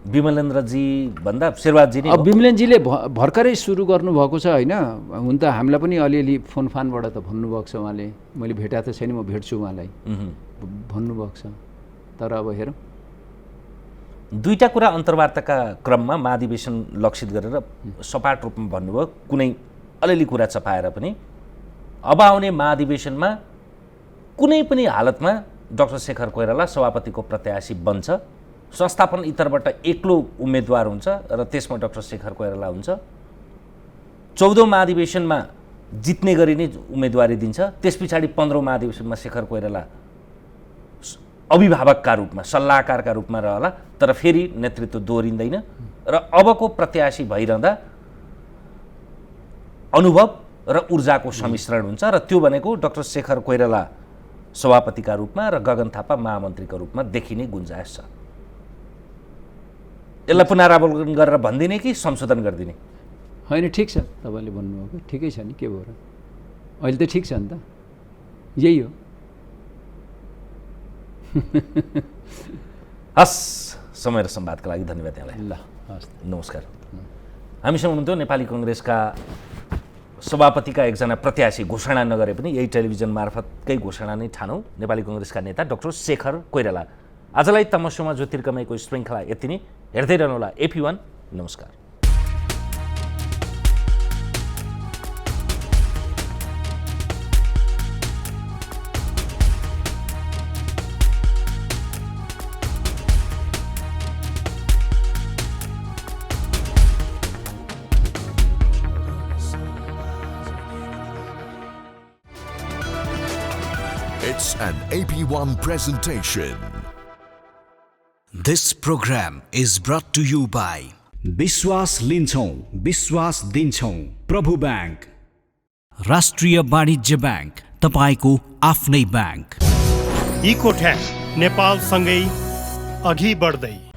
विमलेन्द्रजी भन्दा शेरबाजी नै। अब विमलेनजीले भर्खरै सुरु गर्नुभएको छ, होइन। हुन त हामीलाई पनि अलिअलि फोनफानबाट त भन्नुभएको छ उहाँले, मैले भेटाएको त छैन, म भेट्छु उहाँलाई भन्नुभएको छ। तर अब हेरौँ। दुईवटा कुरा अन्तर्वार्ताका क्रममा महाधिवेशन लक्षित गरेर सपाट रूपमा भन्नुभयो, कुनै अलिअलि कुरा चपाएर पनि अब आउने महाधिवेशनमा कुनै पनि हालतमा डाक्टर शेखर कोइराला सभापतिको प्रत्याशी बन्छ। संस्थापन इतरबाट एक्लो उम्मेदवार हुन्छ र त्यसमा डाक्टर शेखर कोइराला हुन्छ। 14औं महाधिवेशनमा जित्ने गरी नै उम्मेदवारी दिन्छ। त्यस पछाडि 15औं महाधिवेशनमा शेखर कोइराला अभिभावकका रूपमा, सल्लाहकारका रूपमा रहला, तर फेरि नेतृत्व दोहोरिँदैन र अबको प्रत्याशी भइरहँदा अनुभव र ऊर्जाको सम्मिश्रण हुन्छ र त्यो भनेको डाक्टर शेखर कोइराला सभापतिका रूपमा र गगन थापा महामन्त्रीका रूपमा देखिने गुन्जायस छ। यसलाई पुनरावलोकन गरेर भनिदिने कि संशोधन गरिदिने? होइन, ठिक छ तपाईँले भन्नुभएको, ठिकै छ नि, के भयो र? अहिले त ठिक छ नि त, यही हो। हस्, समय र संवादका लागि धन्यवाद यहाँलाई। ल, हस्, नमस्कार। हामीसँग हुनुहुन्थ्यो नेपाली कङ्ग्रेसका सभापतिका एकजना प्रत्याशी, घोषणा नगरे पनि यही टेलिभिजन मार्फतकै घोषणा नै ठानौँ, नेपाली कङ्ग्रेसका नेता डाक्टर शेखर कोइराला। आजलाई तमसुमा ज्योतिर्गमयको श्रृङ्खला यति नै। हेर्दै रहनुहोला AP1। नमस्कार। It's an AP1 presentation. This program is brought to you by विश्वास लिन्छौँ, विश्वास दिन्छौँ, प्रभु ब्याङ्क। राष्ट्रिय वाणिज्य ब्याङ्क, तपाईको आफ्नै ब्याङ्क। इकोठ्याक नेपालसँगै अघि बढ्दै।